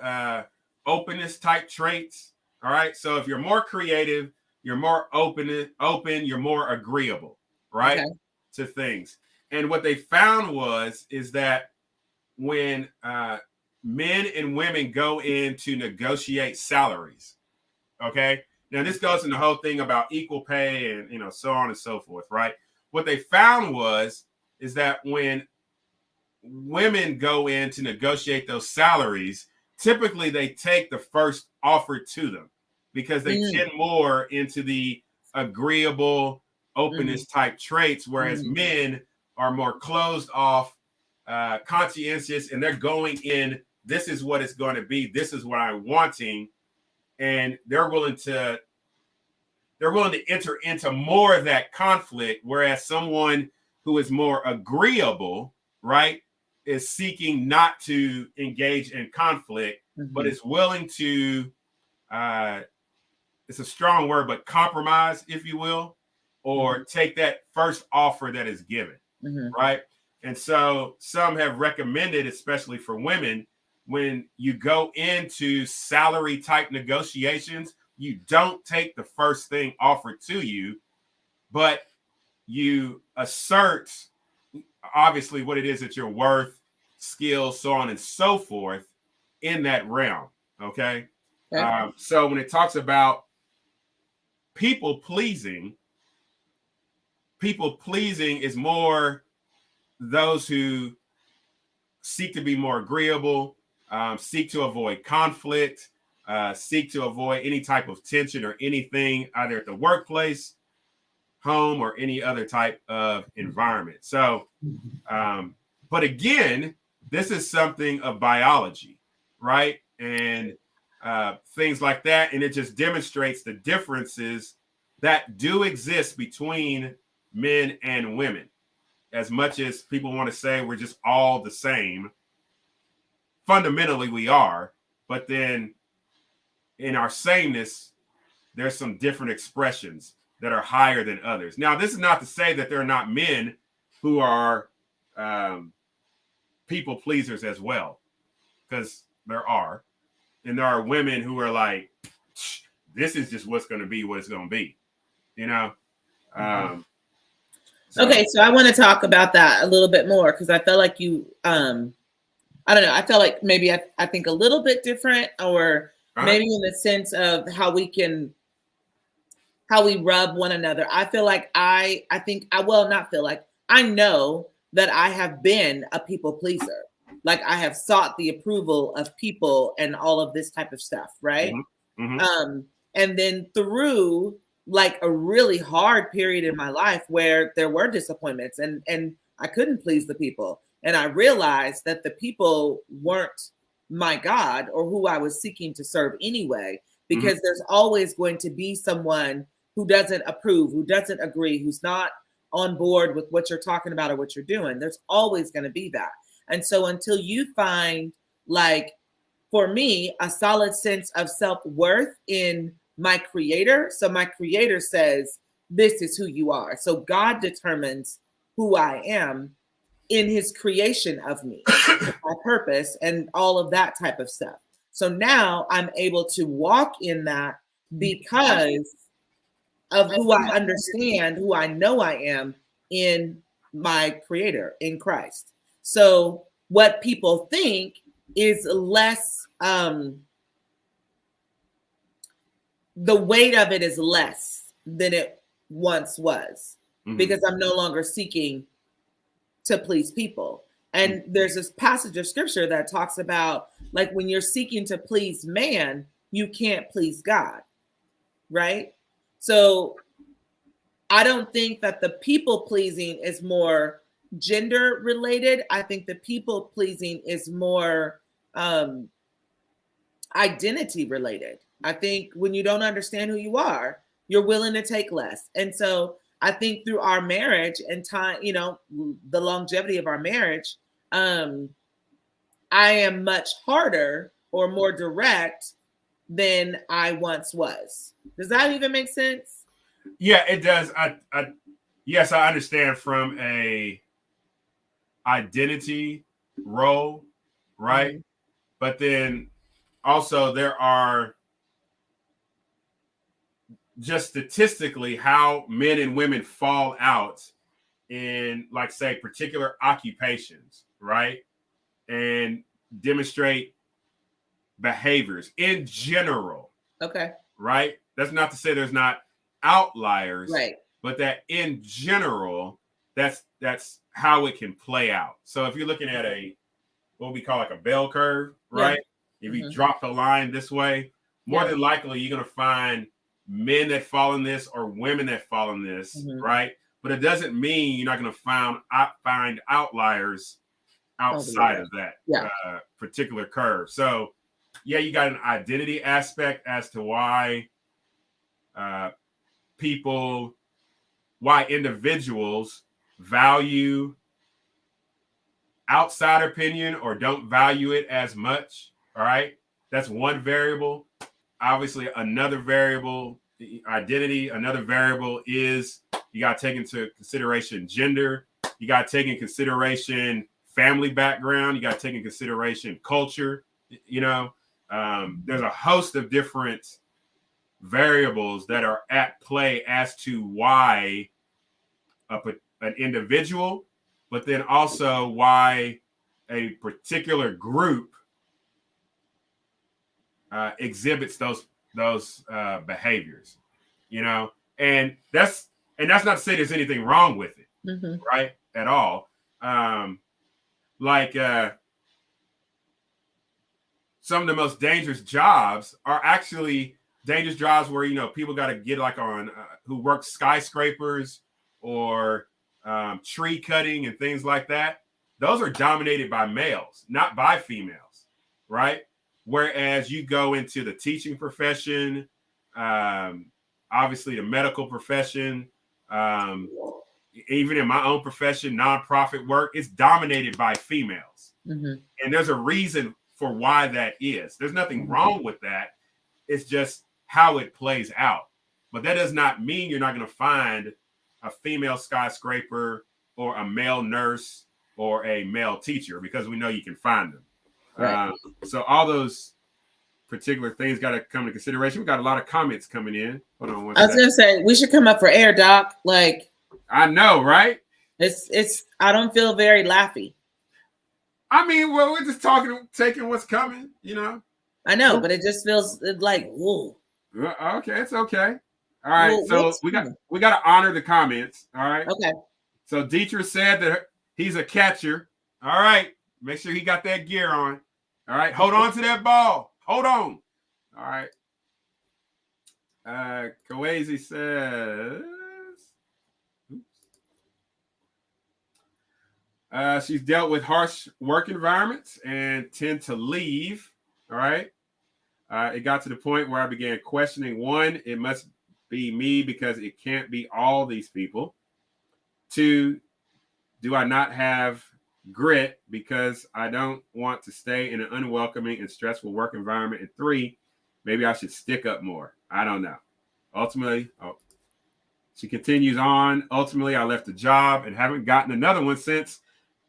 openness type traits. All right. So if you're more creative, you're more open, you're more agreeable, right? Okay. To things. And what they found is that when men and women go in to negotiate salaries, okay? Now this goes in the whole thing about equal pay and so on and so forth, right? What they found is that when women go in to negotiate those salaries, typically they take the first offer to them because they tend more into the agreeable openness type traits, whereas men are more closed off, conscientious, and they're going in, this is what it's going to be, this is what I'm wanting, and they're willing to enter into more of that conflict, whereas someone who is more agreeable, right, is seeking not to engage in conflict, but is willing to, it's a strong word, but compromise, if you will, or take that first offer that is given, right? And so some have recommended, especially for women, when you go into salary type negotiations, you don't take the first thing offered to you, but you assert obviously what it is that you're worth, skills, so on and so forth in that realm. Okay. So when it talks about people pleasing is more those who seek to be more agreeable, seek to avoid conflict, seek to avoid any type of tension or anything either at the workplace, home, or any other type of environment. So, but again, this is something of biology, right? and things like that. And it just demonstrates the differences that do exist between men and women. As much as people want to say we're just all the same, fundamentally we are, but then in our sameness, there's some different expressions that are higher than others. Now, this is not to say that there are not men who are people pleasers as well, because there are. And there are women who are like, this is just what's going to be what it's going to be, you know? Okay, so I want to talk about that a little bit more, because I feel like you, I don't know, I feel like maybe I think a little bit different, or maybe in the sense of how we rub one another. I feel like I know that I have been a people pleaser. Like I have sought the approval of people and all of this type of stuff, right? And then through like a really hard period in my life where there were disappointments and I couldn't please the people. And I realized that the people weren't my God or who I was seeking to serve anyway, because there's always going to be someone who doesn't approve, who doesn't agree, who's not on board with what you're talking about or what you're doing. There's always going to be that. And so until you find, like, for me, a solid sense of self-worth in my creator. So my creator says, this is who you are. So God determines who I am in his creation of me, my purpose and all of that type of stuff. So now I'm able to walk in that because of who I understand, who I know I am in my creator, in Christ. So what people think is less, the weight of it is less than it once was, because I'm no longer seeking to please people. And there's this passage of scripture that talks about, like, when you're seeking to please man, you can't please God, right? So I don't think that the people pleasing is more gender related. I think the people pleasing is more identity related. I think when you don't understand who you are, you're willing to take less. And so I think through our marriage and time, you know, the longevity of our marriage, I am much harder or more direct than I once was. Does that even make sense? Yeah, it does. Yes, I understand from a identity role, right? But then also there are just statistically how men and women fall out in, like, say, particular occupations, right? And demonstrate behaviors in general. Okay. Right? That's not to say there's not outliers, right? But that in general, that's how it can play out. So if you're looking at what we call like a bell curve, right? Yeah. If you drop the line this way, more than likely you're going to find men that fall in this or women that fall in this, right? But it doesn't mean you're not going to find outliers outside of that particular curve. So yeah, you got an identity aspect as to why individuals value outside opinion or don't value it as much. All right. That's one variable. Obviously, another variable, identity, another variable is you got to take into consideration gender. You got to take into consideration family background. You got to take into consideration culture. You know, there's a host of different variables that are at play as to why an individual, but then also why a particular group exhibits those behaviors, you know, and that's not to say there's anything wrong with it, right? At all. Some of the most dangerous jobs are actually dangerous jobs where, you know, people got to get like on who work skyscrapers or tree cutting and things like that. Those are dominated by males, not by females, right? Whereas you go into the teaching profession, obviously the medical profession, even in my own profession, nonprofit work, it's dominated by females. Mm-hmm. And there's a reason for why that is. There's nothing wrong with that. It's just how it plays out. But that does not mean you're not going to find a female skyscraper or a male nurse or a male teacher, because we know you can find them. Right. So all those particular things got to come into consideration. We got a lot of comments coming in. Hold on one second. I was going to say, we should come up for air, Doc. Like, I know, right? It's. I don't feel very laughy. I mean, well, we're just taking what's coming, you know. I know, but it just feels like, whoa. Okay, it's okay. All right, well, so we got to honor the comments. All right. Okay. So Dietrich said that he's a catcher. All right, make sure he got that gear on. All right, hold on to that ball. Hold on. All right. Kawezi says. She's dealt with harsh work environments and tend to leave. All right. It got to the point where I began questioning, one, it must be me because it can't be all these people. Two, do I not have grit because I don't want to stay in an unwelcoming and stressful work environment? And three, maybe I should stick up more. I don't know. Ultimately, she continues on. Ultimately, I left the job and haven't gotten another one since,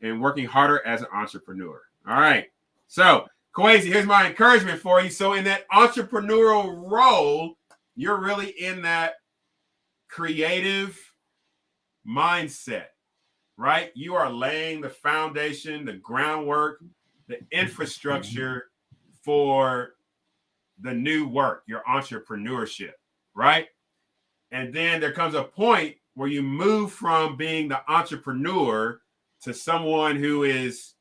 and working harder as an entrepreneur. All right. So, Kwesi, here's my encouragement for you. So in that entrepreneurial role, you're really in that creative mindset, right? You are laying the foundation, the groundwork, the infrastructure for the new work, your entrepreneurship, right? And then there comes a point where you move from being the entrepreneur to someone who is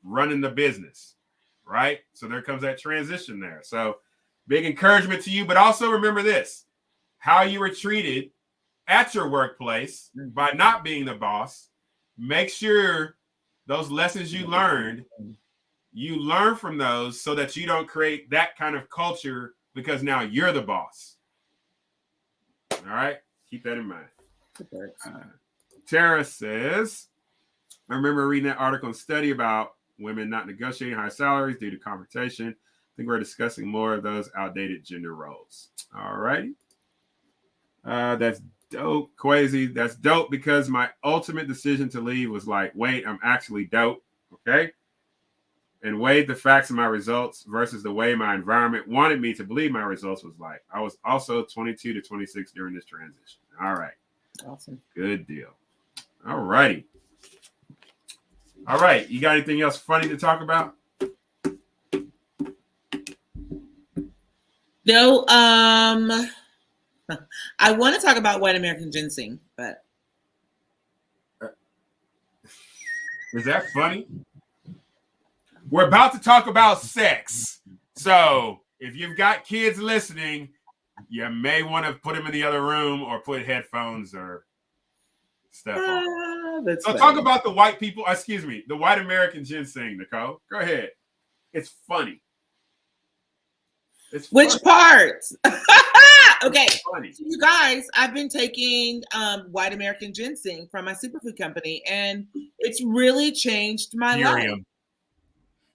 running the business, right? So there comes that transition there. So big encouragement to you, but also remember this, how you were treated at your workplace by not being the boss. Make sure those lessons you learn from those so that you don't create that kind of culture because now you're the boss. All right, keep that in mind. Tara says, I remember reading that article and study about women not negotiating high salaries due to confrontation. I think we're discussing more of those outdated gender roles. All righty. That's dope, Kwesi. That's dope because my ultimate decision to leave was like, wait, I'm actually dope. Okay. And weighed the facts of my results versus the way my environment wanted me to believe my results was like. I was also 22 to 26 during this transition. All right. Awesome. Good deal. All righty. All right. You got anything else funny to talk about? No. I want to talk about white American ginseng, but is that funny? We're about to talk about sex. So if you've got kids listening, you may want to put them in the other room or put headphones or stuff on. So talk about the white people, the white American ginseng, Nicole. Go ahead. It's funny. Which part? Okay, so you guys, I've been taking white American ginseng from my superfood company, and it's really changed my life.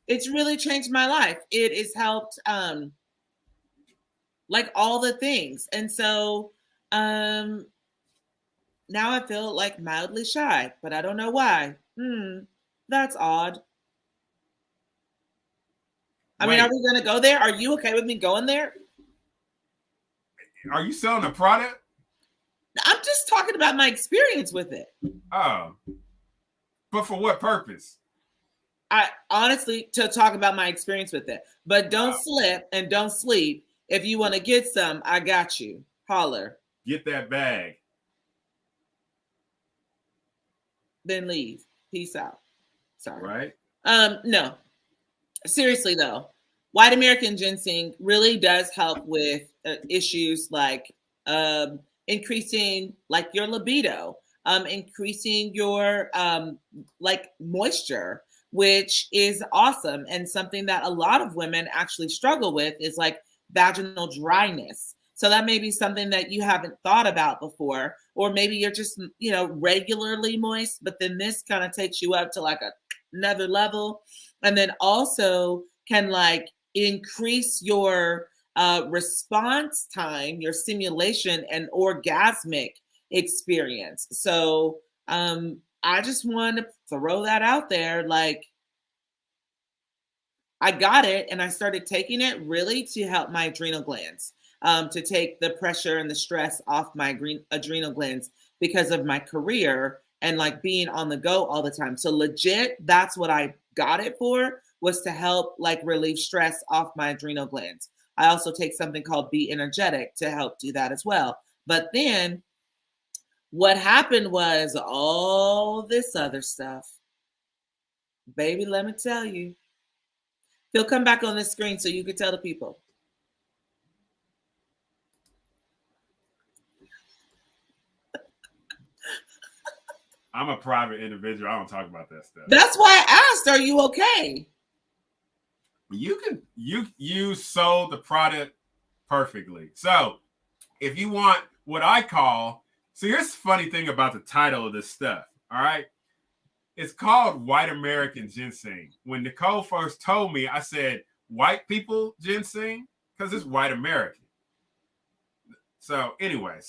It's really changed my life. It has helped like all the things. And so now I feel like mildly shy, but I don't know why. That's odd. I mean, are we going to go there? Are you okay with me going there? Are you selling a product? I'm just talking about my experience with it. Oh. But for what purpose? I honestly, to talk about my experience with it. But don't slip and don't sleep. If you want to get some, I got you. Holler. Get that bag. Then leave. Peace out. Sorry. Right? No. Seriously though, white American ginseng really does help with issues like increasing like your libido, increasing your like moisture, which is awesome. And something that a lot of women actually struggle with is like vaginal dryness. So that may be something that you haven't thought about before, or maybe you're just, regularly moist, but then this kind of takes you up to like another level. And then also can like increase your response time, your stimulation and orgasmic experience. So I just want to throw that out there. Like, I got it and I started taking it really to help my adrenal glands, to take the pressure and the stress off my adrenal glands because of my career and like being on the go all the time. So legit, that's what I got it for, was to help like relieve stress off my adrenal glands. I also take something called Be Energetic to help do that as well. But then what happened was all this other stuff. Baby, let me tell you. He'll come back on the screen so you can tell the people. I'm a private individual. I don't talk about that stuff. That's why I asked, are you okay? You sold the product perfectly. So if you want what I call, so here's the funny thing about the title of this stuff. All right. It's called White American Ginseng. When Nicole first told me, I said, white people ginseng? Because it's white American. So anyway,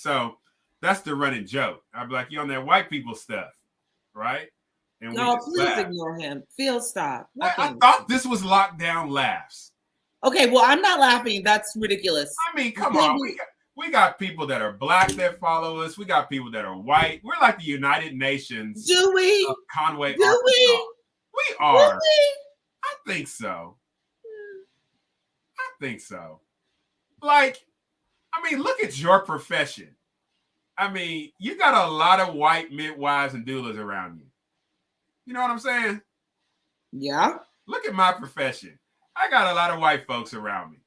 that's the running joke. I'd be like, you on that white people stuff, right? And no, please ignore him. Phil, stop. I thought this was lockdown laughs. Okay, well, I'm not laughing. That's ridiculous. I mean, come on. We got people that are black that follow us. We got people that are white. We're like the United Nations. Do we? Conway, Do Arkansas. We are. Really? I think so. I think so. Like, I mean, look at your profession. I mean, you got a lot of white midwives and doulas around you. You know what I'm saying? Yeah. Look at my profession. I got a lot of white folks around me.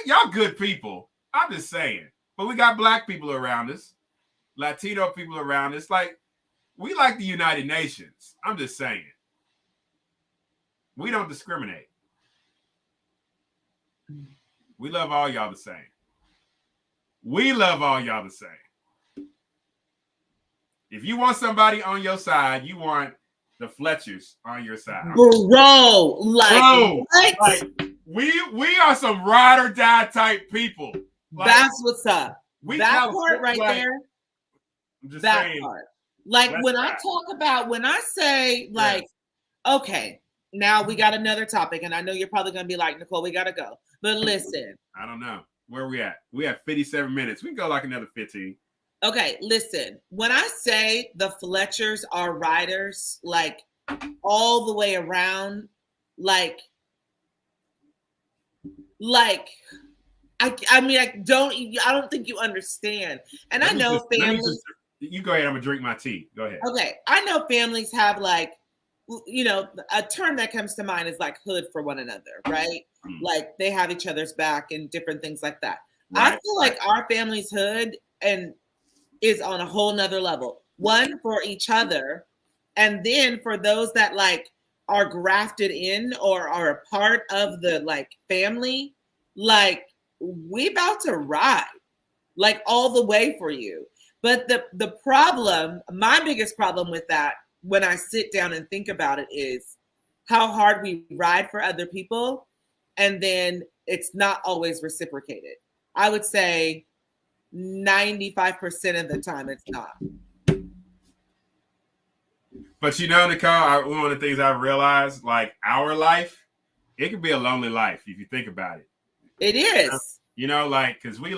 Y'all good people. I'm just saying. But we got black people around us, Latino people around us. Like, we like the United Nations. I'm just saying. We don't discriminate. We love all y'all the same. We love all y'all the same. If you want somebody on your side, you want the Fletchers on your side. Bro, like we are some ride or die type people. Like, that's what's up. That part right like, there. I'm just that saying, part. Like when I say like, okay, now we got another topic, and I know you're probably gonna be like, Nicole, we gotta go. But listen. I don't know. Where are we at? We have 57 minutes. We can go like another 15. Okay, listen. When I say the Fletchers are riders, like all the way around, like I don't think you understand. And I know families. You go ahead. I'm gonna drink my tea. Go ahead. Okay, I know families have like, a term that comes to mind is like hood for one another, right? Like they have each other's back and different things like that. Right. I feel like our family's hood and is on a whole nother level. One, for each other, and then for those that like are grafted in or are a part of the like family, like we about to ride like all the way for you. But the problem, my biggest problem with that, when I sit down and think about it, is how hard we ride for other people, and then it's not always reciprocated. I would say 95% of the time it's not. But Nicole, one of the things I've realized, like our life, it can be a lonely life if you think about it. It is. Because we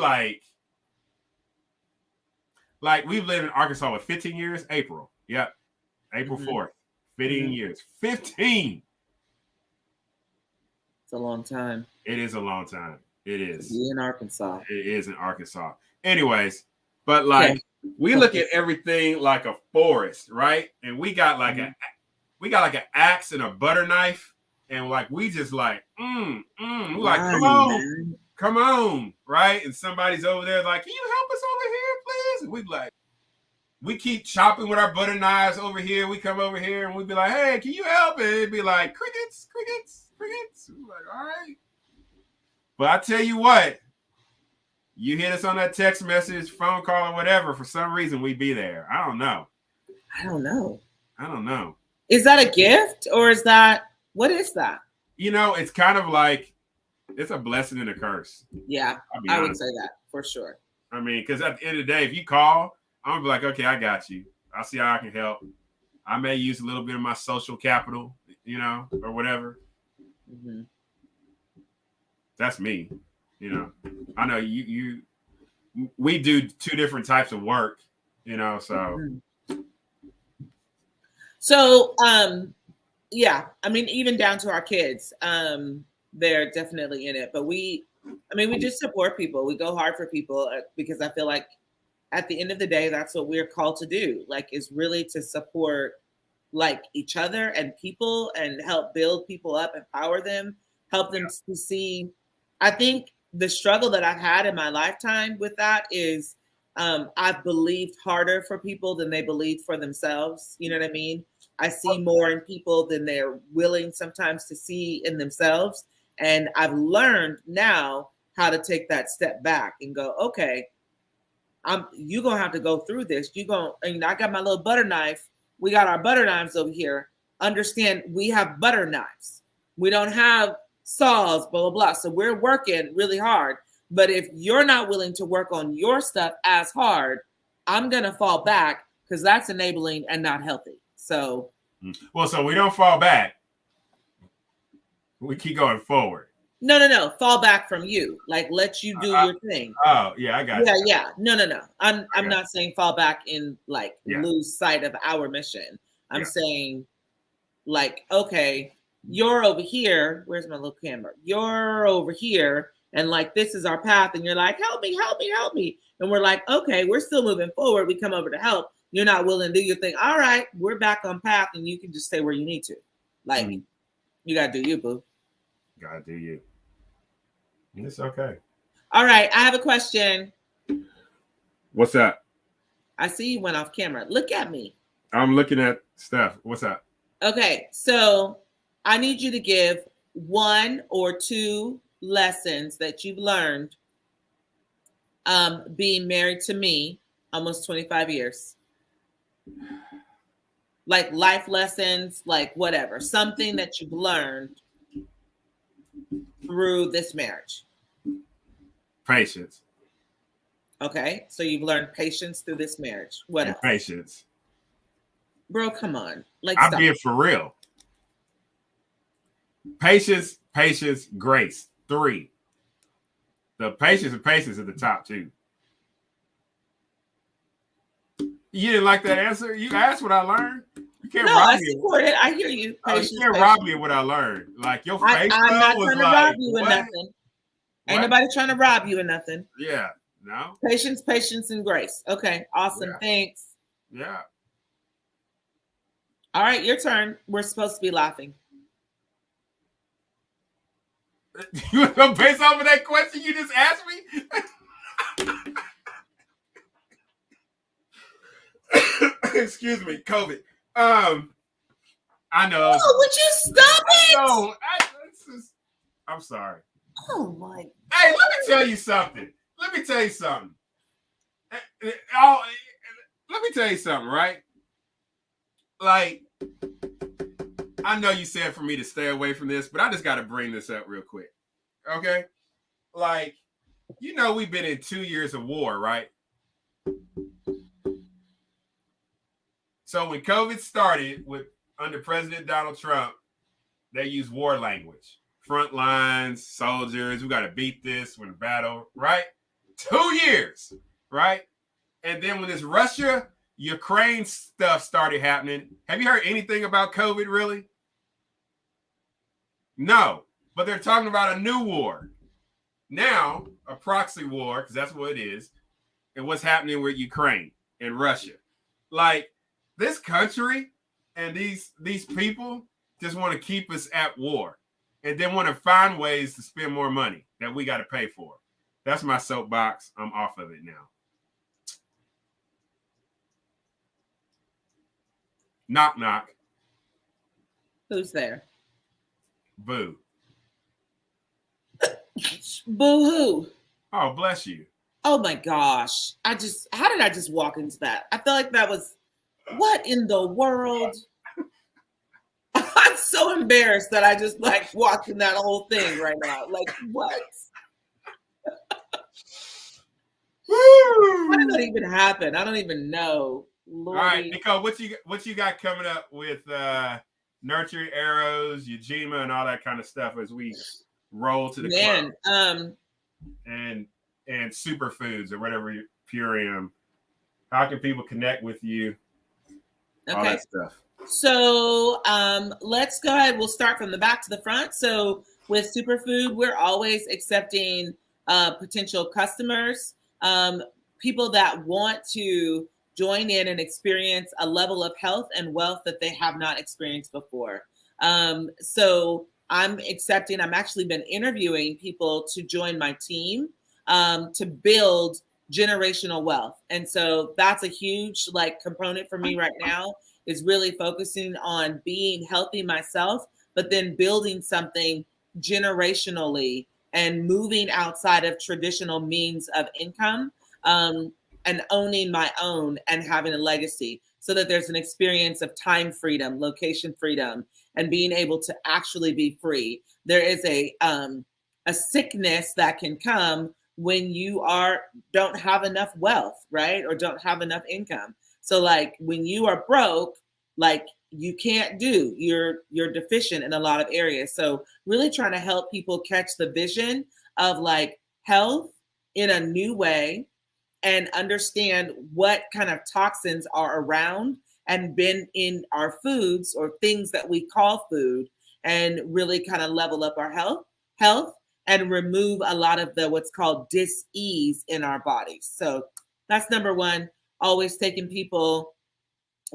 we've lived in Arkansas for 15 years. April. Yep. April 4th. 15 years. 15. It's a long time. It is a long time. It is. To be in Arkansas. It is in Arkansas. Anyways, but we look at everything like a forest, right? And we got like an axe and a butter knife, and like we just like, we're like, come on, right? And somebody's over there like, can you help us over here, please? And we like, we keep chopping with our butter knives over here. We come over here and we'd be like, hey, can you help? And it'd be like, crickets, crickets, crickets. We're like, all right. But I tell you what, you hit us on that text message, phone call, or whatever, for some reason we'd be there. I don't know. I don't know. Is that a gift or is that, what is that? You know, it's kind of like, it's a blessing and a curse. Yeah, I would say that for sure. I mean, because at the end of the day, if you call, I'm gonna be like, okay, I got you. I'll see how I can help. I may use a little bit of my social capital, you know, or whatever. Mm-hmm. That's me, you know. I know we do two different types of work, you know, so. Mm-hmm. So, yeah, I mean, even down to our kids, they're definitely in it. But we just support people. We go hard for people because I feel like at the end of the day, that's what we're called to do. Like, is really to support like each other and people and help build people up, empower them, help them to see. I think the struggle that I've had in my lifetime with that is I've believed harder for people than they believed for themselves. You know what I mean? I see more in people than they're willing sometimes to see in themselves. And I've learned now how to take that step back and go, okay, you're going to have to go through this. I got my little butter knife. We got our butter knives over here. Understand, we have butter knives. We don't have saws, blah, blah, blah. So we're working really hard. But if you're not willing to work on your stuff as hard, I'm going to fall back because that's enabling and not healthy. So. Well, so we don't fall back. We keep going forward. No. Fall back from you. Like, let you do your thing. Oh, yeah, I got you. Yeah. No. I'm not saying fall back in like lose sight of our mission. I'm saying like, okay, you're over here. Where's my little camera? You're over here. And like, this is our path. And you're like, help me. And we're like, okay, we're still moving forward. We come over to help. You're not willing to do your thing. All right, we're back on path and you can just stay where you need to. Like, you got to do you, boo. Got to do you. It's okay. All right, I have a question. What's that? I see you went off camera. Look at me. I'm looking at stuff. What's up? Okay, so I need you to give 1 or 2 lessons that you've learned being married to me almost 25 years. Like life lessons, like whatever, something that you've learned through this marriage. Patience. Okay, so you've learned patience through this marriage. What else? Patience. Bro, come on. Like, I'm being for real. Patience, grace. 3. The patience and patience at the top 2. You didn't like that answer? You asked what I learned. You can't rob me. I hear you. You can't rob me of what I learned. Like your face. I'm not trying to rob you of nothing. Ain't nobody trying to rob you of nothing. Yeah. No. Patience, and grace. Okay. Awesome. Yeah. Thanks. Yeah. All right, your turn. We're supposed to be laughing. Based off of that question you just asked me? Excuse me, COVID. I know. Oh, would you stop it? No, I'm sorry. Oh my. Hey, let me tell you something. Let me tell you something, right? Like, I know you said for me to stay away from this, but I just got to bring this up real quick. Okay? Like, you know, we've been in 2 years of war, right? So when COVID started under President Donald Trump, they used war language. Front lines, soldiers, we got to beat this when battle, right? 2 years, right? And then when this Russia-Ukraine stuff started happening, have you heard anything about COVID, really? No, but they're talking about a new war. Now, a proxy war, because that's what it is, and what's happening with Ukraine and Russia. Like, this country and these people just want to keep us at war and then want to find ways to spend more money that we got to pay for. That's my soapbox. I'm off of it now. Knock, knock. Who's there? Boo. Boo-hoo. Oh, bless you. Oh my gosh. How did I just walk into that? I feel like that was, what in the world? I'm so embarrassed that I just like watching that whole thing right now. Like, what? How did that even happen? I don't even know. Lordy. All right, Nicole, what you got coming up with Nurturing Arrows, Ujima, and all that kind of stuff as we roll to the club? And superfoods or whatever, Purium. How can people connect with you? All that stuff. So let's go ahead. We'll start from the back to the front. So with Superfood, we're always accepting potential customers, people that want to join in and experience a level of health and wealth that they have not experienced before. So I'm actually been interviewing people to join my team to build generational wealth. And so that's a huge component for me right now, is really focusing on being healthy myself, but then building something generationally and moving outside of traditional means of income, and owning my own and having a legacy, so that there's an experience of time freedom, location freedom, and being able to actually be free. There is a sickness that can come when you don't have enough wealth, right? Or don't have enough income. So when you are broke, you can't you're deficient in a lot of areas. So really trying to help people catch the vision of health in a new way, and understand what kind of toxins are around and been in our foods or things that we call food, and really kind of level up our health and remove a lot of the what's called dis-ease in our bodies. So that's number one. Always taking people,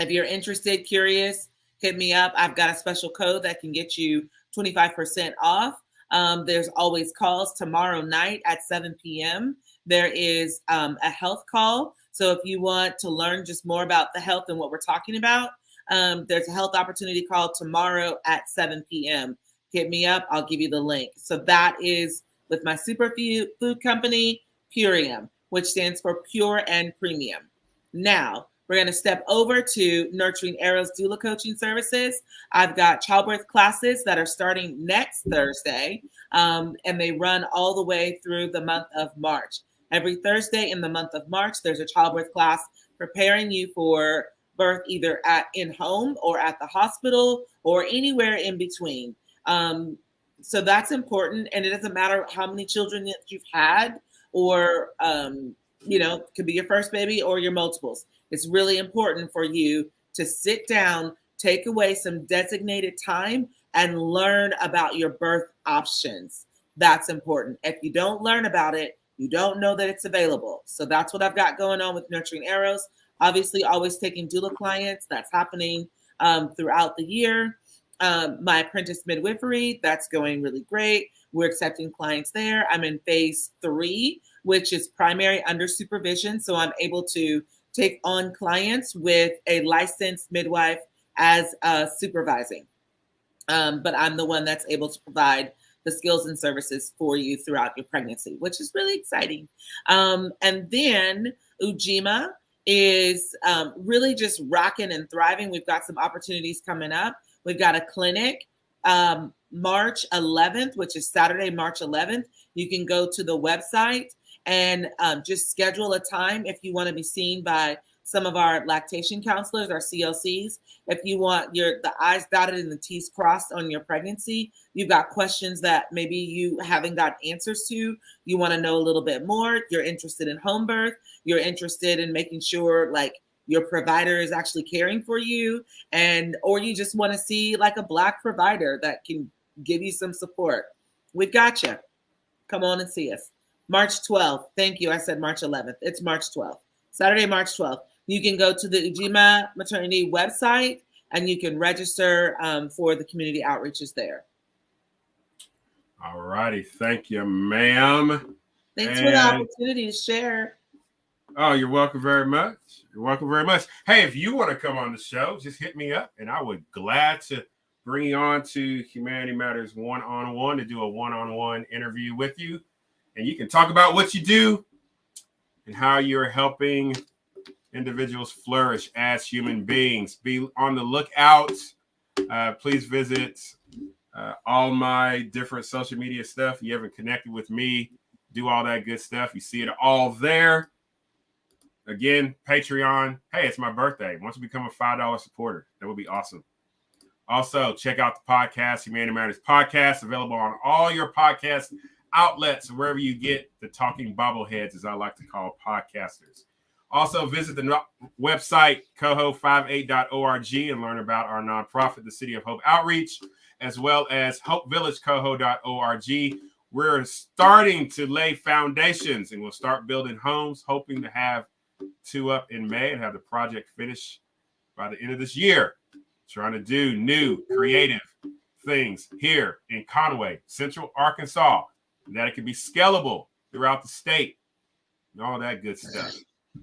if you're interested, curious, hit me up. I've got a special code that can get you 25% off. There's always calls. Tomorrow night at 7 p.m. there is a health call. So if you want to learn just more about the health and what we're talking about, there's a health opportunity call tomorrow at 7 p.m. Hit me up. I'll give you the link. So that is with my superfood company, Purium, which stands for Pure and Premium. Now, we're going to step over to Nurturing Arrows doula coaching services. I've got childbirth classes that are starting next Thursday, and they run all the way through the month of March. Every Thursday in the month of March, there's a childbirth class preparing you for birth, either in home or at the hospital or anywhere in between. So that's important, and it doesn't matter how many children that you've had, or could be your first baby or your multiples. It's really important for you to sit down, take away some designated time, and learn about your birth options. That's important. If you don't learn about it, you don't know that it's available. So that's what I've got going on with Nurturing Arrows. Obviously, always taking doula clients. That's happening throughout the year. My apprentice midwifery, that's going really great. We're accepting clients there. I'm in phase 3, which is primary under supervision. So I'm able to take on clients with a licensed midwife as supervising. But I'm the one that's able to provide the skills and services for you throughout your pregnancy, which is really exciting. And then Ujima is really just rocking and thriving. We've got some opportunities coming up. We've got a clinic March 11th, which is Saturday, March 11th. You can go to the website and just schedule a time if you want to be seen by some of our lactation counselors, our CLCs. If you want the I's dotted and the T's crossed on your pregnancy, you've got questions that maybe you haven't got answers to, you want to know a little bit more, you're interested in home birth, you're interested in making sure your provider is actually caring for you, or you just want to see a Black provider that can give you some support. We've got you. Come on and see us. March 12th. Thank you. I said March 11th. It's March 12th. Saturday, March 12th. You can go to the Ujima Maternity website and you can register for the community outreaches there. All righty. Thank you, ma'am. Thanks for the opportunity to share. Oh, you're welcome very much. You're welcome very much. Hey, if you want to come on the show, just hit me up, and I would glad to bring you on to Humanity Matters one-on-one to do a one-on-one interview with you. And you can talk about what you do and how you're helping individuals flourish as human beings. Be on the lookout. Please visit all my different social media stuff. You haven't connected with me, do all that good stuff. You see it all there. Again, Patreon. Hey, it's my birthday. Once you become a $5 supporter, that would be awesome. Also, check out the podcast, Humanity Matters Podcast, available on all your podcast outlets, wherever you get the talking bobbleheads, as I like to call podcasters. Also, visit the website, coho58.org, and learn about our nonprofit, the City of Hope Outreach, as well as hopevillagecoho.org. We're starting to lay foundations, and we'll start building homes, hoping to have 2 up in May and have the project finished by the end of this year. Trying to do new, creative things here in Conway, Central Arkansas, that it can be scalable throughout the state and all that good stuff.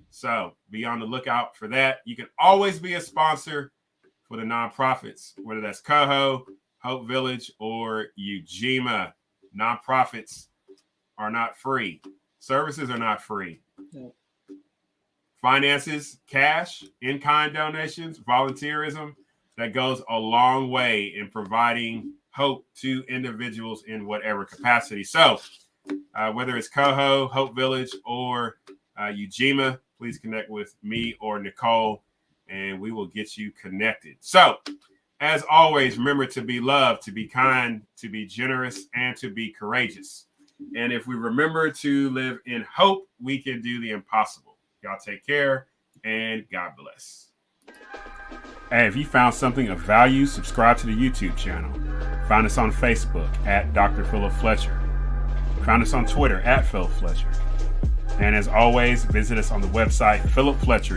So be on the lookout for that. You can always be a sponsor for the nonprofits, whether that's Coho, Hope Village, or Ujima. Nonprofits are not free. Services are not free. No. Finances, cash, in-kind donations, volunteerism, that goes a long way in providing hope to individuals in whatever capacity. So whether it's Coho, Hope Village, or Ujima, please connect with me or Nicole, and we will get you connected. So as always, remember to be loved, to be kind, to be generous, and to be courageous. And if we remember to live in hope, we can do the impossible. Y'all take care, and God bless. Hey, if you found something of value, subscribe to the YouTube channel. Find us on Facebook at Dr. Philip Fletcher. Find us on Twitter at Philip Fletcher. And as always, visit us on the website, philipfletcher.com.